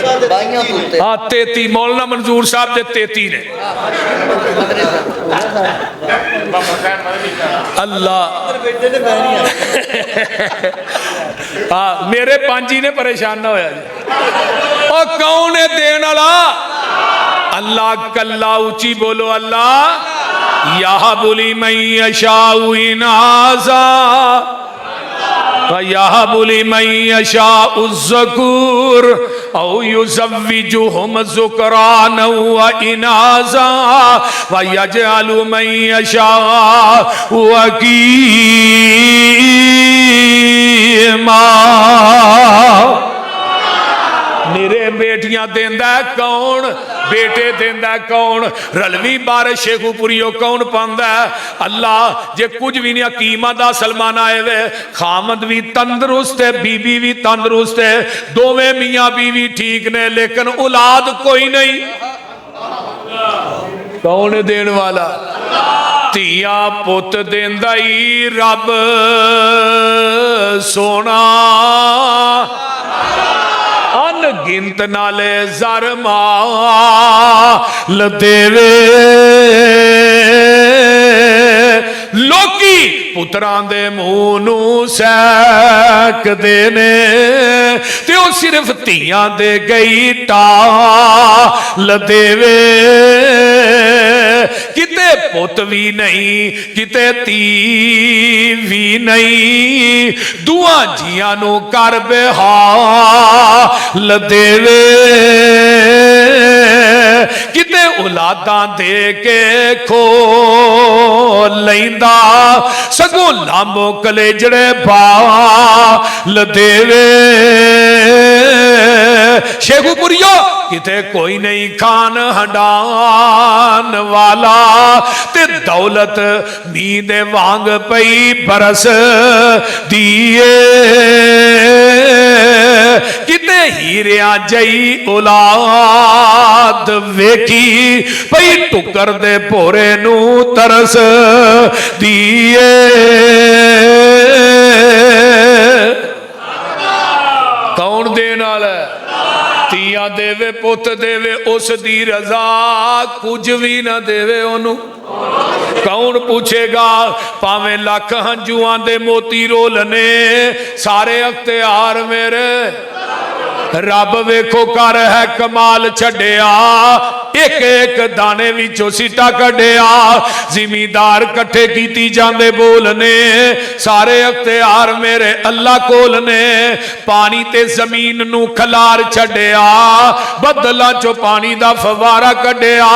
हाँ 33 मौलाना मंजूर साहब दे 33 ने अल्लाह हाँ मेरे 5 ही ने परेशान ना होया जी और कौन है देन वाला अल्लाह कल्ला ऊंची बोलो अल्लाह या बुली मैशाऊ इनाज़ा या बुली मैशाऊ ज़कूर औ युज़व्विजुहुम ज़ुकरान व इनाज़ा व यजअलु मैशाऊ अक़ीमा मेरे बेटियां देंदा कौन बेटे देंदा कौन रलवी बारिश शेखुपुरियो कौन पांदा अल्लाह जे कुछ भी नहीं हकीमा दा सलमान आए वे खामद भी तंदुरुस्त है बीबी भी तंदुरुस्त है दोवें मियां बीवी ठीक ने लेकिन औलाद कोई नहीं कौन देने वाला धिया पुत देंदा ही रब सोना अनगिनत नाले जर माल देवे लोकी पुत्रां दे मूंह नू सैकदे ने ते ओ सिर्फ धियां दे गई टाल देवे किते पुत भी नहीं किते धी भी नहीं दुआ जियां नू कर बेहाल देवे किते औलादां दे के खो लैंदा सगों लांबो कलेजड़े बाल देवे शेखुपुरियो किते कोई नहीं खान हंडान वाला ते दौलत मीं दे वांग पई बरस दिए किते हीरिया जई औलाद वेखी पई टुकर दे भोरे नू तरस दिए कौन देन वाला धिया देवे पुत देवे उस दी रजा कुछ भी ना देवे ओनू कौन पूछेगा भावें लख हंजुआं दे मोती रोलने सारे अख्तियार मेरे रब वेखो कर है कमाल छड़िया एक एक दाने विचों सीटा कढ़िया जिमीदार कट्ठे कीती जांदे बोलने सारे अख्तियार मेरे अल्लाह कोल ने पानी ते जमीन नू खलार छड़िया बदलां चो पानी दा फवारा कढ़िया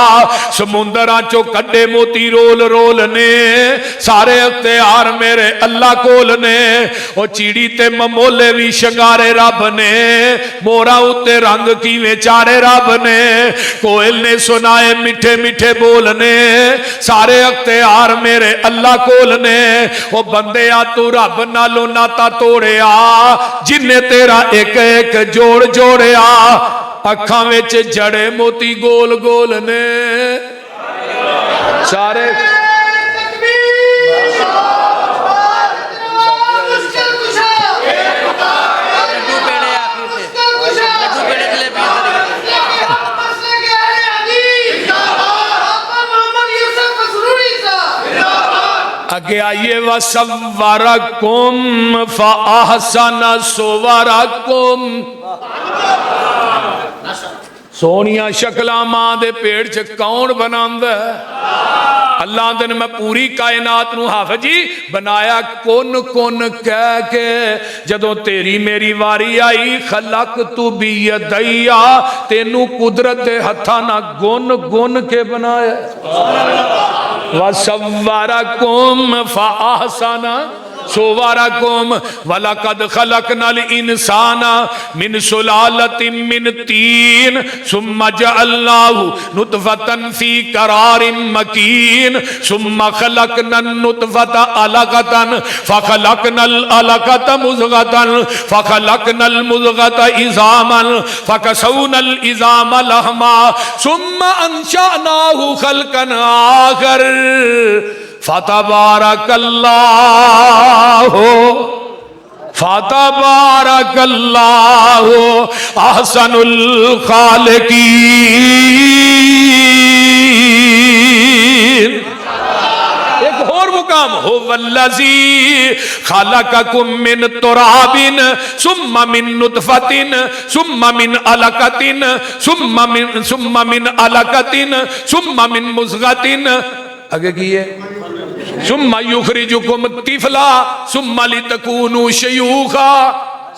समुंदरां चो कड्डे मोती रोल रोल ने सारे अख्तियार मेरे अल्लाह कोल ने ओ चिड़ी ते ममोले भी शंगारे रब ने मोरा उत्ते रंग कीवें चारे रब ने कोयल ने सुनाए मिठे मिठे बोलने सारे अख्तियार मेरे अल्लाह कोल ने ओ बंदेया तू रब नालों नाता तोड़िया जिन्ने तेरा एक एक जोड़ जोड़िया अखां विच जड़े मोती गोल गोल ने सारे आगे आइए वसव्वरकुम फअहसन सुवरकुम सोनिया शक्लां मां दे पेट च कौन बनांदा अल्लाह ने मैं पूरी कायनात नू हाफिज जी बनाया कुन कुन कह के जदों तेरी मेरी वारी आई खलक तू भी यदैया तेनू कुदरत दे हत्थां ना गुन गुन के बनाया वसव्वरकुम फअहसन सुवरकुम वलकद खलकनल इंसाना मिन सुलालतिन मिन तीन सुम्मा जअलनाहु नुतफतन फी करारिन मकीन सुम्मा खलकनन नुतफता अलकतन फखलकनल अलकत मुज़गतन फखलकनल मुज़गत इज़ामन फकसौनल इज़ाम लहमा सुम्मा अंशअनाहु खल्कन आखर फतबारकल्लाहु फतबारकल्लाहु अहसनुल खालिकीन। एक और मुकाम हो वल्लज़ी खलक़कुम मिन तुराबिन सुम्मा मिन नुतफतिन सुम्मा मिन अलकतिन सुम्मा मिन अलकतिन सुम्मा मिन मुज़ग़तिन। आगे की है सुम्मा युखरिजुकुम तिफला सुम्मा लितकूनु शयूखा।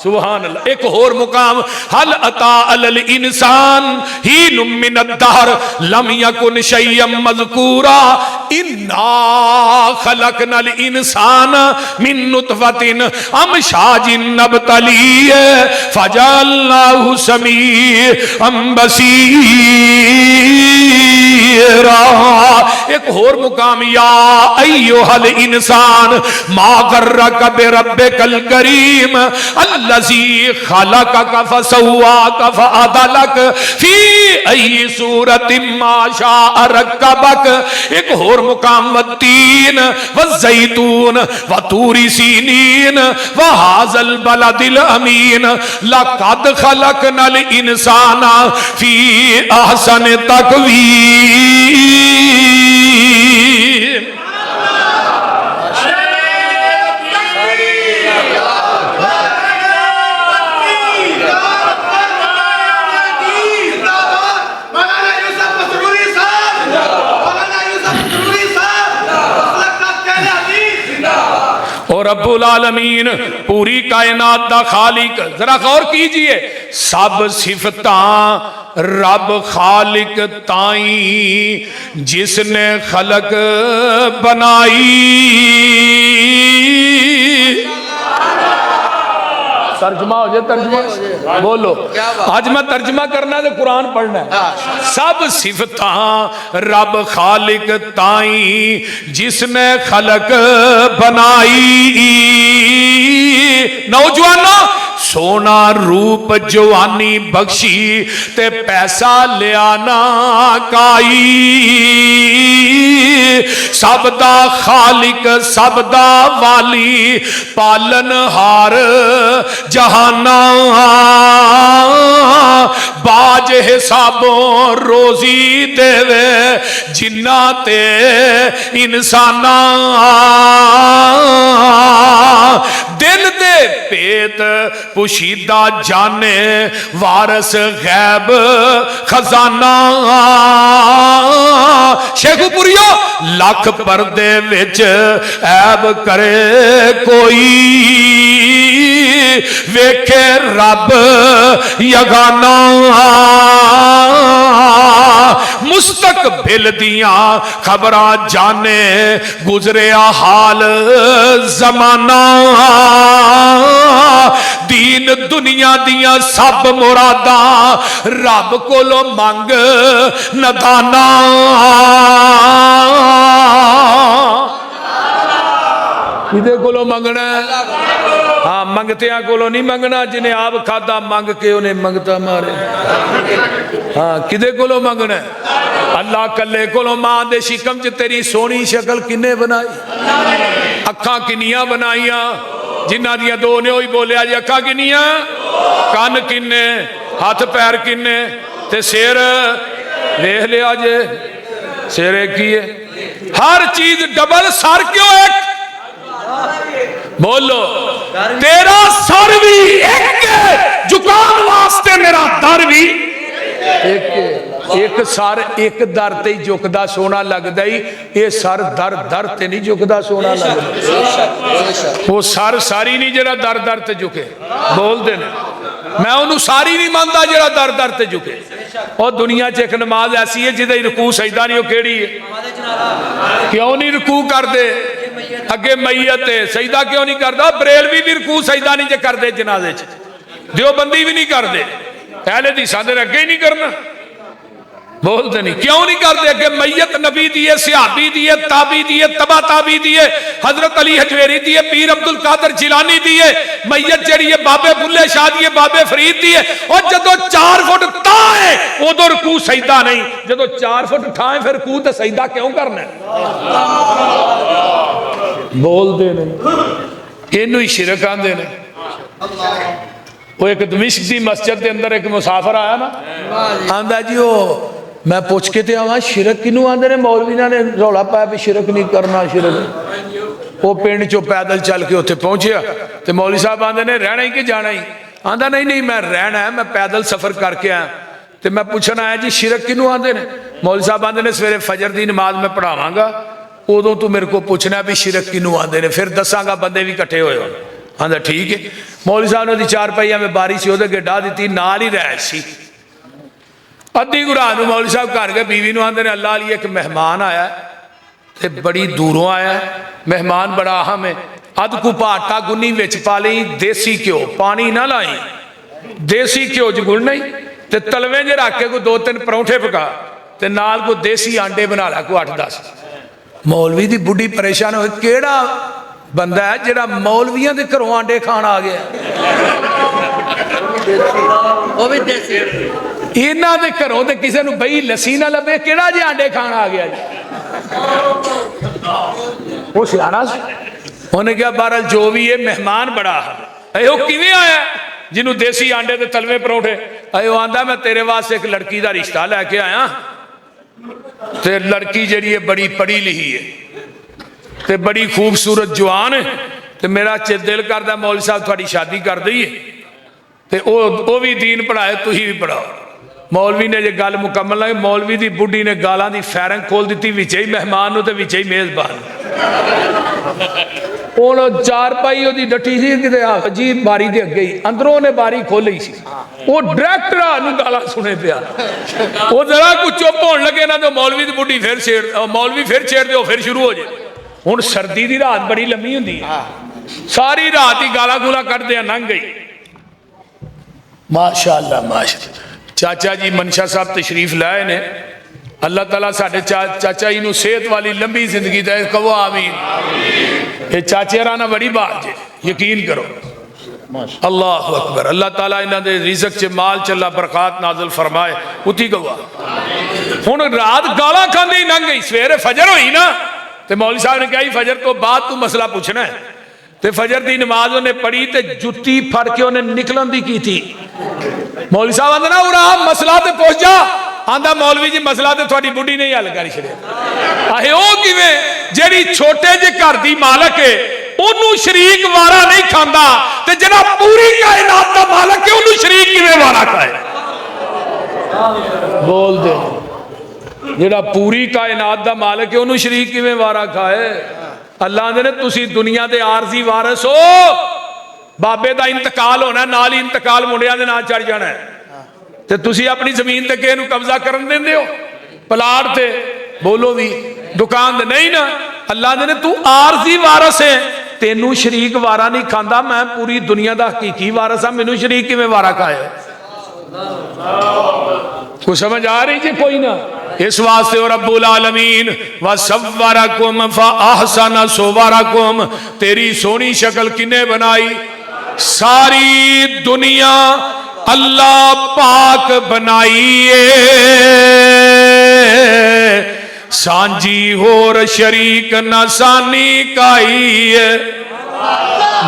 सुभान अल्लाह। एक और मुकाम हल अता अलल इंसान हीनुम मिनद दहर लम यकुन शय्यम मज़कूरा इन्ना खलकनल इंसान मिन नुतफतिन अमशाजिन नबतलीह फजअलनाहु समीअन बसीरा। एक और मुकाम या अय्युहल इंसान मा गर्रक बिरब्बिकल करीम अल्लज़ी खलक़क फसव्वाक फअदलक फी अय्यि सूरतिन मा शाअ रक्कबक। एक और मुकाम वत्तीन वज़्ज़ैतून वतूरि सीनीन वहाज़ल बलदिल अमीन लक़द खलक़नल इंसाना फी अहसन तक़वीम। और रब्बुल आलमीन पूरी कायनात दा खालिक। जरा गौर कीजिए सब सिफतां रब खालिक ताई जिसने खलक बनाई। तर्जमा हो जाए, तर्जमा बोलो। आज मैं तर्जमा करना है तो कुरान पढ़ना है। सब सिफतां रब खालिक ताई जिसने खलक बनाई। नौजवानों सोना रूप जवानी बख्शी ते पैसा लियाना काई। सबदा खालिक सबदा वाली पालनहार जहाना बाज हिसाबों रोजी देवे जिन्ना ते इंसाना। दिल दे पेत पुशीदा जाने वारस गैब खजाना। शेखुपुरियो लख पर्दे विच ऐब करे कोई वेखे रब यगाना। मुस्तकबिल दियां खबरां जाने गुजरिया हाल जमाना। दीन दुनिया दियां सब मुरादां रब कोलो मंग नदाना। किदे कोलो मंगना? हाँ, मंगतिया कोलो नहीं मंगना। जिन्हें आप खादा मंग के उन्हें मंगता मारे। हाँ, किदे कोलो मंगना? अल्लाह कल्ले कोलो। मां दे शिकम च तेरी सोनी शक्ल किन्ने बनाई? अखा किन्नियां बनाइया? जिन्ना दियां दो ने वही बोलिया जी अखा किन्नियां, कान किन्ने, हाथ पैर किन्ने ते सिर देख लिया जे सिर एक ही है। हर चीज डबल, सर क्यों एक? बोलो। तेरा सर भी एक जुकाम वास्ते मेरा दर भी एक। एक सर एक दर ते झुकदा सोना लगदा ही, ये सर दर दर ते नहीं झुकदा सोना लगदा। वो सर सारी नहीं जरा दर दर ते झुके। बोलते ने मैं उन्होंने सारी नहीं मानता जरा दर दर ते झुके। और दुनिया च एक नमाज ऐसी है जिहदा रकू सजदा नहीं, वो केड़ी है? क्यों नहीं रकू करते? अगे मैयत है, सजदा क्यों नहीं करता? बरेलवी भी रकू सजदा नहीं करते जनाजे च, देवबंदी भी नहीं करते। पहले दी सादे अगे ही नहीं करना। बोलते नहीं, क्यों नहीं करते कि मैयत नबी दी है, सिहाबी दी है, ताबी दी है, तबा ताबी दी है, हजरत अली हजवेरी दी है, पीर अब्दुल कादर जिलानी दी है, मैयत जड़ी है बाबे बुल्ले शाह दी है, बाबे फरीद दी है। और जदों 4 फुट ता है उदों रुकू सजदा नहीं, जदों 4 फुट ठा है फिर रुकू ते सजदा क्यों करना है? बोलते नहीं, इनू ही शिरक आंदे ने। वो एक दमिश्क की मस्जिद के अंदर एक मुसाफिर आया ना, आंदा जी वो मैं पुछ के ते आवा शिरक किनू आंदे ने, मौलवी ने रौला पाया भी शिरक नहीं करना, शिरक। वो पिंड चो पैदल चल के उत्थे पहुंचया ते मौलवी साहब आंदे ने रहना ही कि जाना ही? आंदा नहीं नहीं मैं रहना है, मैं पैदल सफर करके आया। तो मैं पूछन आया जी शिरक किनू आंदे ने? मौलवी साहब आंदे ने सवेरे फजर की नमाज मैं पढ़ावांगा, उदों तू मेरे को पूछना भी शिरक किनू आंदे ने, फिर दसांगा बंदे भी इकट्ठे होए। आंदा ठीक है। मौलवी साहब ने चारपाइया में बारी से उहदे अगे डाह दी, नाल ही रैश सी। अद्धी गुराह नूं मौलवी साहब घर गए, बीवी नूं आंदे ने अल्लाह अली एक मेहमान आया ते बड़ी दूरों आया, मेहमान बड़ा अहम है, अध कुपा आटा गुन्नी विच पा लई, देसी घ्यो पानी ना लाई, देसी घ्यो च गुन्नी ते तलवे च रख के कोई 2-3 परौंठे पका ते नाल कोई देसी आंडे बना ला कोई 8-10। मौलवी दी बुढ़ी परेशान हो, केड़ा बंदा है जिहड़ा मौलवियां दे घरों आंडे खाण आ गया? इन्हां दे घरों ते किसी नूं बही लस्सी ना लभे, केड़ा जे आंडे खाण आ गया जी? वो सियाना सी, उन्हें कहा बहरहाल जो भी है मेहमान बड़ा है। वो किवें आया जिन्हों देसी आंडे ते तलवे परौंठे? अयो आंदा मैं तेरे वास्ते एक लड़की का रिश्ता लैके आया, ते लड़की जिहड़ी है बड़ी पढ़ी लिखी है ते बड़ी खूबसूरत जवान है, ते मेरा दिल करदा मौलवी साहब थोड़ी शादी कर दईए, ते ओ भी दीन पढ़ाए तुसीं भी पढ़ाओ। मौलवी ने जो गल मुकम्मल लगी, मौलवी की बुढ़ी ने गालां की फैरंग खोल दी, विच ही मेहमान नूं ते विच ही मेज़बान। हुण चारपाई उहदी डठी सी किते जी बारी दे अगे ही, अंदरों ने बारी खोली सी, वो डायरैक्ट नूं गालां सुने पिया। वो जरा कुछ चुप होण लगे ना तो मौलवी की बुढ़ी फिर छेड़, मौलवी फिर छेड़ दे, फिर शुरू हो जाए। हुण सर्दी की रात बड़ी लम्मी हुंदी है, सारी रात ही गालां गूलां कढदे लंघ गई। माशाअल्लाह माशाअल्लाह। चाचा जी मनशा साहब तशरीफ लाए ने, अल्लाह ताला साडे चाचा जी नूं सेहत वाली लंबी जिंदगी दे, कहो आमीन। ये चाचे राना बड़ी बात है, यकीन करो। अल्लाह अकबर। अल्लाह ताला इन्हां दे रिज़्क च माल चला बरकत नाज़िल फरमाए, उठी गवा। हुण रात गालां खांदे ही लंघ गई, सवेरे फजर होई ना ते मौलवी साहब ने कहा फजर तो बाद तू मसला पूछना है, ते फजर की नमाज उन्हें पढ़ी ते जुत्ती फड़ के उन्हें निकलन दी की थी। मौलवी साहब आंदा ना उरा मसला ते पूछ जा, आंदा मौलवी जी मसला ते थोड़ी बुढ़ी नहीं हल कर छड़िया। आहे ओ किवें जेड़ी छोटे जे घर दी मालक है ओनू शरीक वारा नहीं खांदा, ते जेड़ा पूरी कायनात दा मालक है ओनू शरीक किवें वारा खाए? बोल दे, जेड़ा पूरी कायनात दा मालक है ओनू शरीक किवें वारा खाए? अल्लाह ने तुसी दुनिया दे आरजी वारस हो, बाबे दा इंतकाल होना, नाल ही इंतकाल मुंडिया दे नाल चढ़ जाना है, ते तुसी अपनी जमीन ते किसे नूं कब्जा करन देंदे हो? प्लाट ते बोलो भी, दुकान ते नहीं ना। अल्लाह ने तू आरजी वारस है, तेनू शरीक वारा नहीं खांदा, मैं पूरी दुनिया दा हकीकी वारस हां, मैनू शरीक किवें वारा खाए? कुछ समझ आ रही जी? कोई ना। इस वास्ते और रब्बुल आलमीन व सव्वरकुम फअहसन सुवरकुम, तेरी सोहनी शक्ल किने बनाई? सारी दुनिया अल्लाह पाक बनाई है, सांझी होर शरीक न सानी काई है।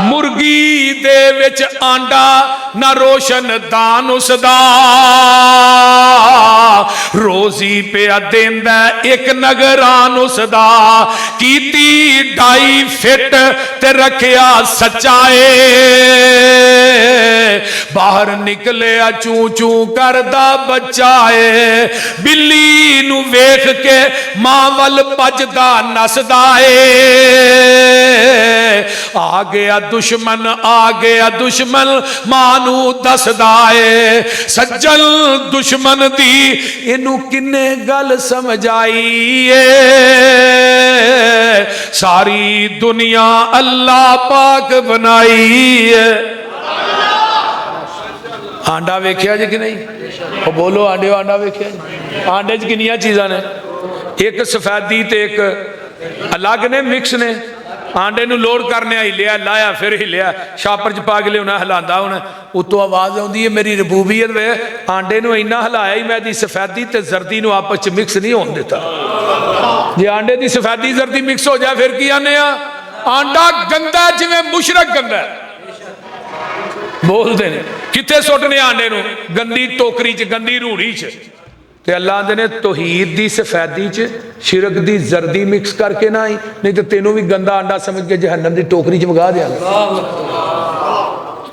मुर्गी दे विच आंडा ना रोशन दान उसदा, रोजी पे देंदा एक नगरान उसदा, कीती ढाई फिट ते रखिया सच्चाए, बाहर निकले चू चू करदा बच्चाए, बिल्ली नू वेख के मां वल भजदा नसदा है, आ गया दुश्मन आ गया दुश्मन मानू दसदा है, सज्जन दुश्मन दी इनू किन्ने गल समझाई है, सारी दुनिया अल्लाह पाक बनाई है। आंडा वेख्या जी कि नहीं? वो बोलो आंडे आंडा वेख्या जी? आंडे च किनिया चीज़ां ने, एक सफेदी ते एक अलग ने, मिक्स ने। आंडे नूं लोड करने हिलिया, लाया, फिर हिलिया, छापर च पा के लिया, हिलांदा होना, उत्तों आवाज़ आउंदी है मेरी रबूबीयत वे, आंडे नूं इन्ना हिलाया ही मैं दी सफेदी ते जर्दी नूं आपस च मिक्स नहीं होने दिता। जे आंडे दी सफेदी जर्दी मिक्स हो जाए फिर की आने आ? आंडा गंदा जिवें मुशरक गंदा। बोलते ने कित्थे सुट्टने आंडे नूं? गंदी टोकरी च, गंदी रूड़ी च। ते अल्लाह आंदे ने तौहीद दी सफेदी च शिरक दी जर्दी मिक्स करके ना आई, नहीं तो तेनों भी गंदा आंडा समझ के जहन्नम दी टोकरी च वगा दिया।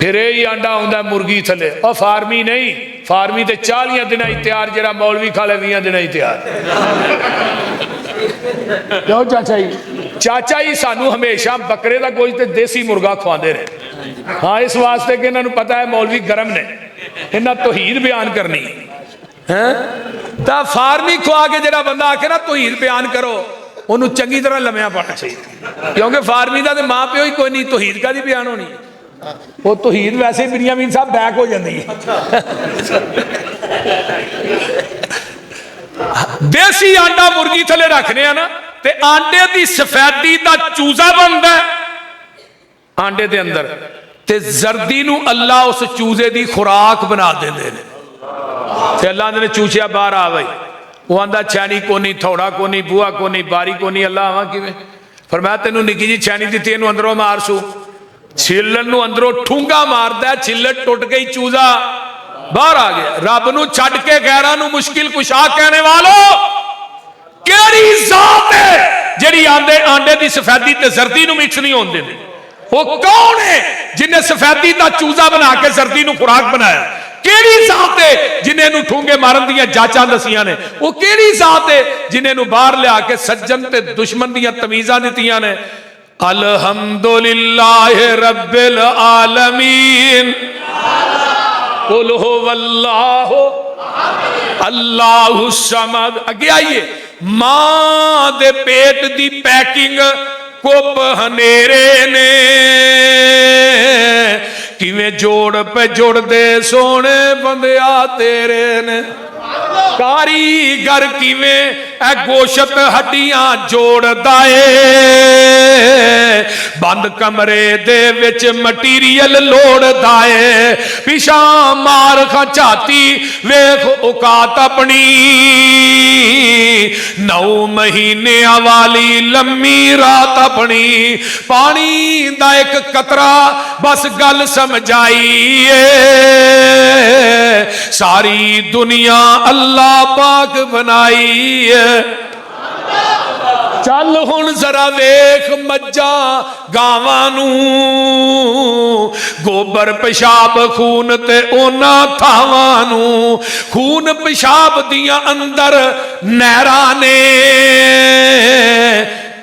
फिर यही आंडा आउंदा मुर्गी थले, और फार्मी नहीं, फार्मी ते 40 दिन ही तैयार, जरा मौलवी खा ले 20 दिन ही तैयार। क्यों चाचा जी? चाचा जी सानू हमेशा बकरे का गोश्त ते देसी मुर्गा खवाते रहे। हाँ, इस वास्ते कि इन्होंने पता है मौलवी गर्म ने, इन्हें तौहीद बयान करनी है। तो फार्मी खुआ के जरा बंदा आके ना तौहीद बयान करो, उन्होंने चंगी तरह लम्या पाना चाहिए, क्योंकि फार्मी का तो माँ प्यो ही कोई नहीं, तौहीद का भी बयान होनी। वो तौहीद वैसे बिन्यामीन साहब बैक हो जाती है। देसी आंडा मुर्गी थले रखने ना, ते आंडे की सफेदी का चूजा बनता है आंडे के अंदर, ते जर्दी नूं अल्लाह उस चूजे की खुराक बना देंदे ने। ते अल्लाह ने चूसिया बाहर आ गई, वो आंदा छैनी कोनी, थोड़ा कोनी, बूहा कोनी, बारी कोनी। अल्लाह आवा किवें? फरमाया तेनों निकी जी छैनी दी, तेनों अंदरों मार सू। छिल्लड़ नूं अंदरों ठूंगा मारदा, छिल्लड़ टुट गई, चूजा बाहर आ गया। रब नूं छड्ड के गैरां नूं मुश्किल कुशा कहने वालों, केड़ी जात है जिहड़ी आंदे आंडे दी सफेदी ते जर्दी नूं मिक्स नहीं होण दिंदी? वो कौन है जिन्हें सफेदी का चूजा बना के जर्दी नूं खुराक बनाया? केड़ी जात है जिन्हें नूं ठूंगे मारन दियां जांचां दसियां ने? वो केड़ी जात है जिन्हें नूं बाहर लिया के सज्जन ते दुश्मन दियां तमीज़ां दित्तियां ने? अल्हम्दुलिल्लाह रब्बिल आलमीन, कुल हुवल्लाहु अल्लाहु समद। अगे आइए, मां दे पेट दी पैकिंग कुप हनेरे ने किवें जोड़ पे जोड़ दे सोने बंदिया तेरे ने। कारीगर किवें ए गोशत हड्डियां जोड़दा ए, बंद कमरे दे विच मटीरियल लोड़दा ए। पिछा मार खा झाती वेख औकात अपनी, 9 महीने वाली लम्मी रात अपनी। पानी दा एक कतरा बस गल समझाई ए, सारी दुनिया अल्लाह पाक बनाई है। चल हुण जरा वेख मज्जा गावां नूं, गोबर पेशाब खून ते ओना थावां नूं। खून पेशाब दियां अंदर नहरां ने,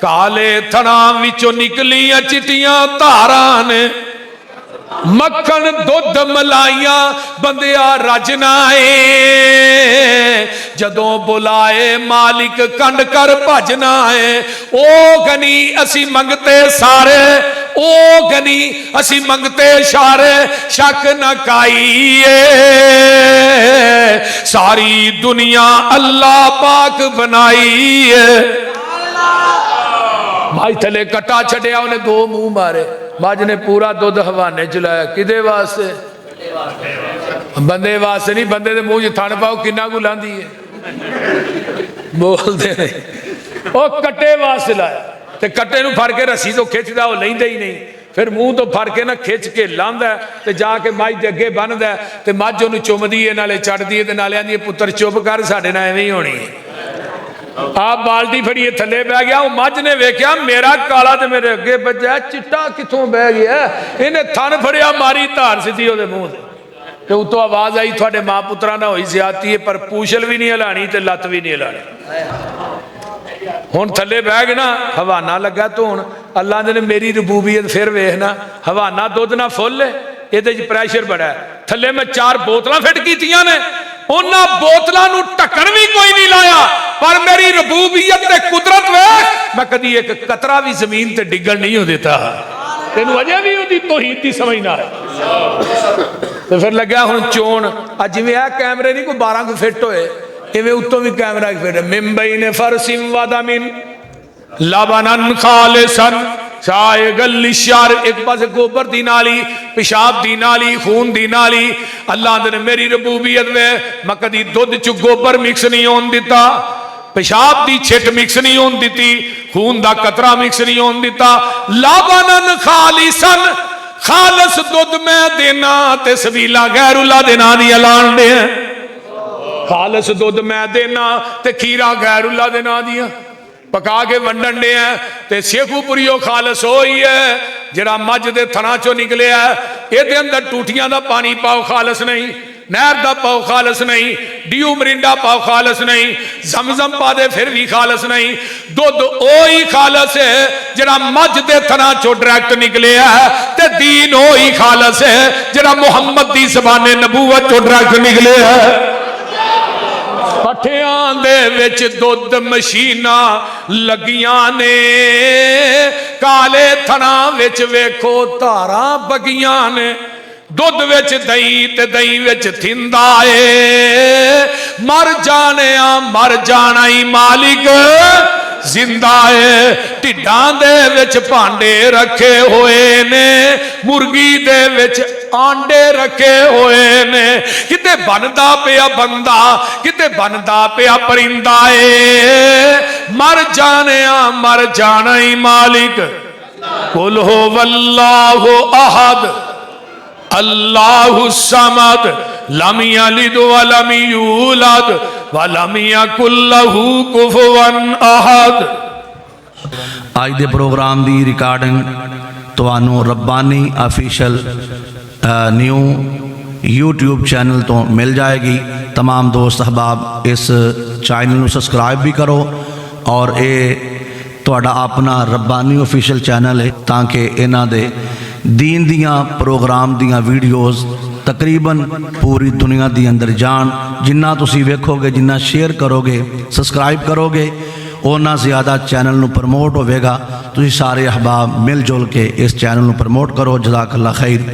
काले थड़ां विचों निकलियां चिट्टियां धारां ने। मक्खन दुध मलाइयां बंदिया रजना है, जदों बुलाए मालिक कंड कर भजना है। ओ गनी असी मंगते सारे, ओ गनी असी मंगते सारे, शक न काईए। सारी दुनिया अल्लाह पाक बनाई है। भाई थले कट्टा छड़िया, उन्हें 2 मुंह मारे। मज ने पूरा दुध हवाने चलाया, किदे वास्ते? बंदे वास्ते नहीं, बंदे दे मुंह च थन पाओ किन्ना कु लांदी है। बोलते नहीं, वो कट्टे वास्ते लाया, ते कट्टे नूं फड़ के रस्सी तो खिंचदा, वो लैंदा ही नहीं। फिर मुंह तो फड़ के ना खिंच के लांदा ते जाके मझ दे अगे बन्नदा, ते मझ ओनूं चुमदी है, नाले चढ़दी है, ते नाले आंदी है पुत्तर चुप कर, साडे नाल एवें ही होनी है। आप बाल्टी फड़िए थले बह गया, वो मझ ने वेख्या मेरा काला ते मेरे अगे बजा, चिट्टा कितों बह गया? इन्हें थन फड़िया, मारी धार सीधी ओदे मुंह ते उतों आवाज आई, थोड़े मां पुत्रा ना होई ज्यादती है, पर पूछल भी नहीं हिलानी ते लत भी नहीं हिलानी। हुण थले बह गए ना, हवाना लगा धोन। अल्लाह ने मेरी रबूबीयत फिर वेखना, हवाना दुध ना फुल है, ये प्रैशर बड़ा है। थले मैं 4 बोतलां फिट कीतियां ने, उन्हां बोतलां नूं ढक्कन भी कोई नहीं लाया, पर मेरी रबूबियत ते कुदरत वेख, मैं कदी एक कतरा भी जमीन ते डिगण नहीं हो देता। तेनू अजे भी उहदी तौहीद दी समझ ना है। तो फिर लग्या हुण चोण आ जिवें आ कैमरे नहीं कोई 12 को फिट होए इवें उत्तों भी कैमरा फिट मुंबई ने फरसिम वादामिन लबनन खालिसन शायगल लिशार एक पासे गोबर दी नाली पेशाब दी नाली खून दी नाली अल्लाह ने मेरी रबूबियत में मैं कदी दुध च गोबर मिक्स नहीं होन दिता पेशाब दी छिट मिक्स नहीं होन दिती खून दा कतरा मिक्स नहीं होन दिता लबनन खालिसन खालस दुध मैं देना ते सबीला गैरुल्ला दे नां दी ऐलान दे खालस दुध मैं देना ते खीरा गैरुल्ला दे नां दियां पका के वंडन दे ते शेखूपुरियो खालस होई है जरा मझ दे थना चो निकले ये अंदर टूटियां दा पानी पाओ खालस नहीं नहर दा पाओ खालस नहीं डियू मरिंडा पाओ खालस नहीं जमजम पा दे फिर भी खालस नहीं दुध ओही खालस है जरा मझ दे थना चो डायरेक्ट निकले ते दीन ओही खालस है जरा मुहम्मद दी ज़बाने नबूवत चो डायरेक्ट निकले पठियां दे विच दुध मशीनां लगियां ने काले थना विच वेखो धारां बगियां ने दुध विच दही ते दही विच थिंदा ए मर जाना ही मालिक जिंदा है ढिड्डां दे विच भांडे रखे हुए ने मुर्गी दे विच आंडे रखे हुए ने किते बनदा पिया बंदा किते बनदा पिया परिंदा ए मर जाना ही मालिक कुल हो वल्लाहु अहद अल्लाहु समद लम यलिद वलम यूलद वलम यकुल लहू कुफुवन अहद। आज दे प्रोग्राम दी रिकॉर्डिंग तुहानू Rabbani official new YouTube channel तो मिल जाएगी। तमाम दोस्त अहबाब इस चैनल को सबसक्राइब भी करो और ये तुहाडा अपना रब्बानी ऑफिशियल चैनल है ताकि इन्हां दे दीन दियां प्रोग्राम दियां वीडियोज़ तकरीबन पूरी दुनिया दी अंदर जान। जिन्ना तुसी वेखोगे जिन्ना शेयर करोगे सबसक्राइब करोगे उन्ना ज़्यादा चैनल नू प्रमोट होवेगा। तुसी सारे अहबाब मिल जुल के इस चैनल नू प्रमोट करो। जज़ाकल्लाह खैर।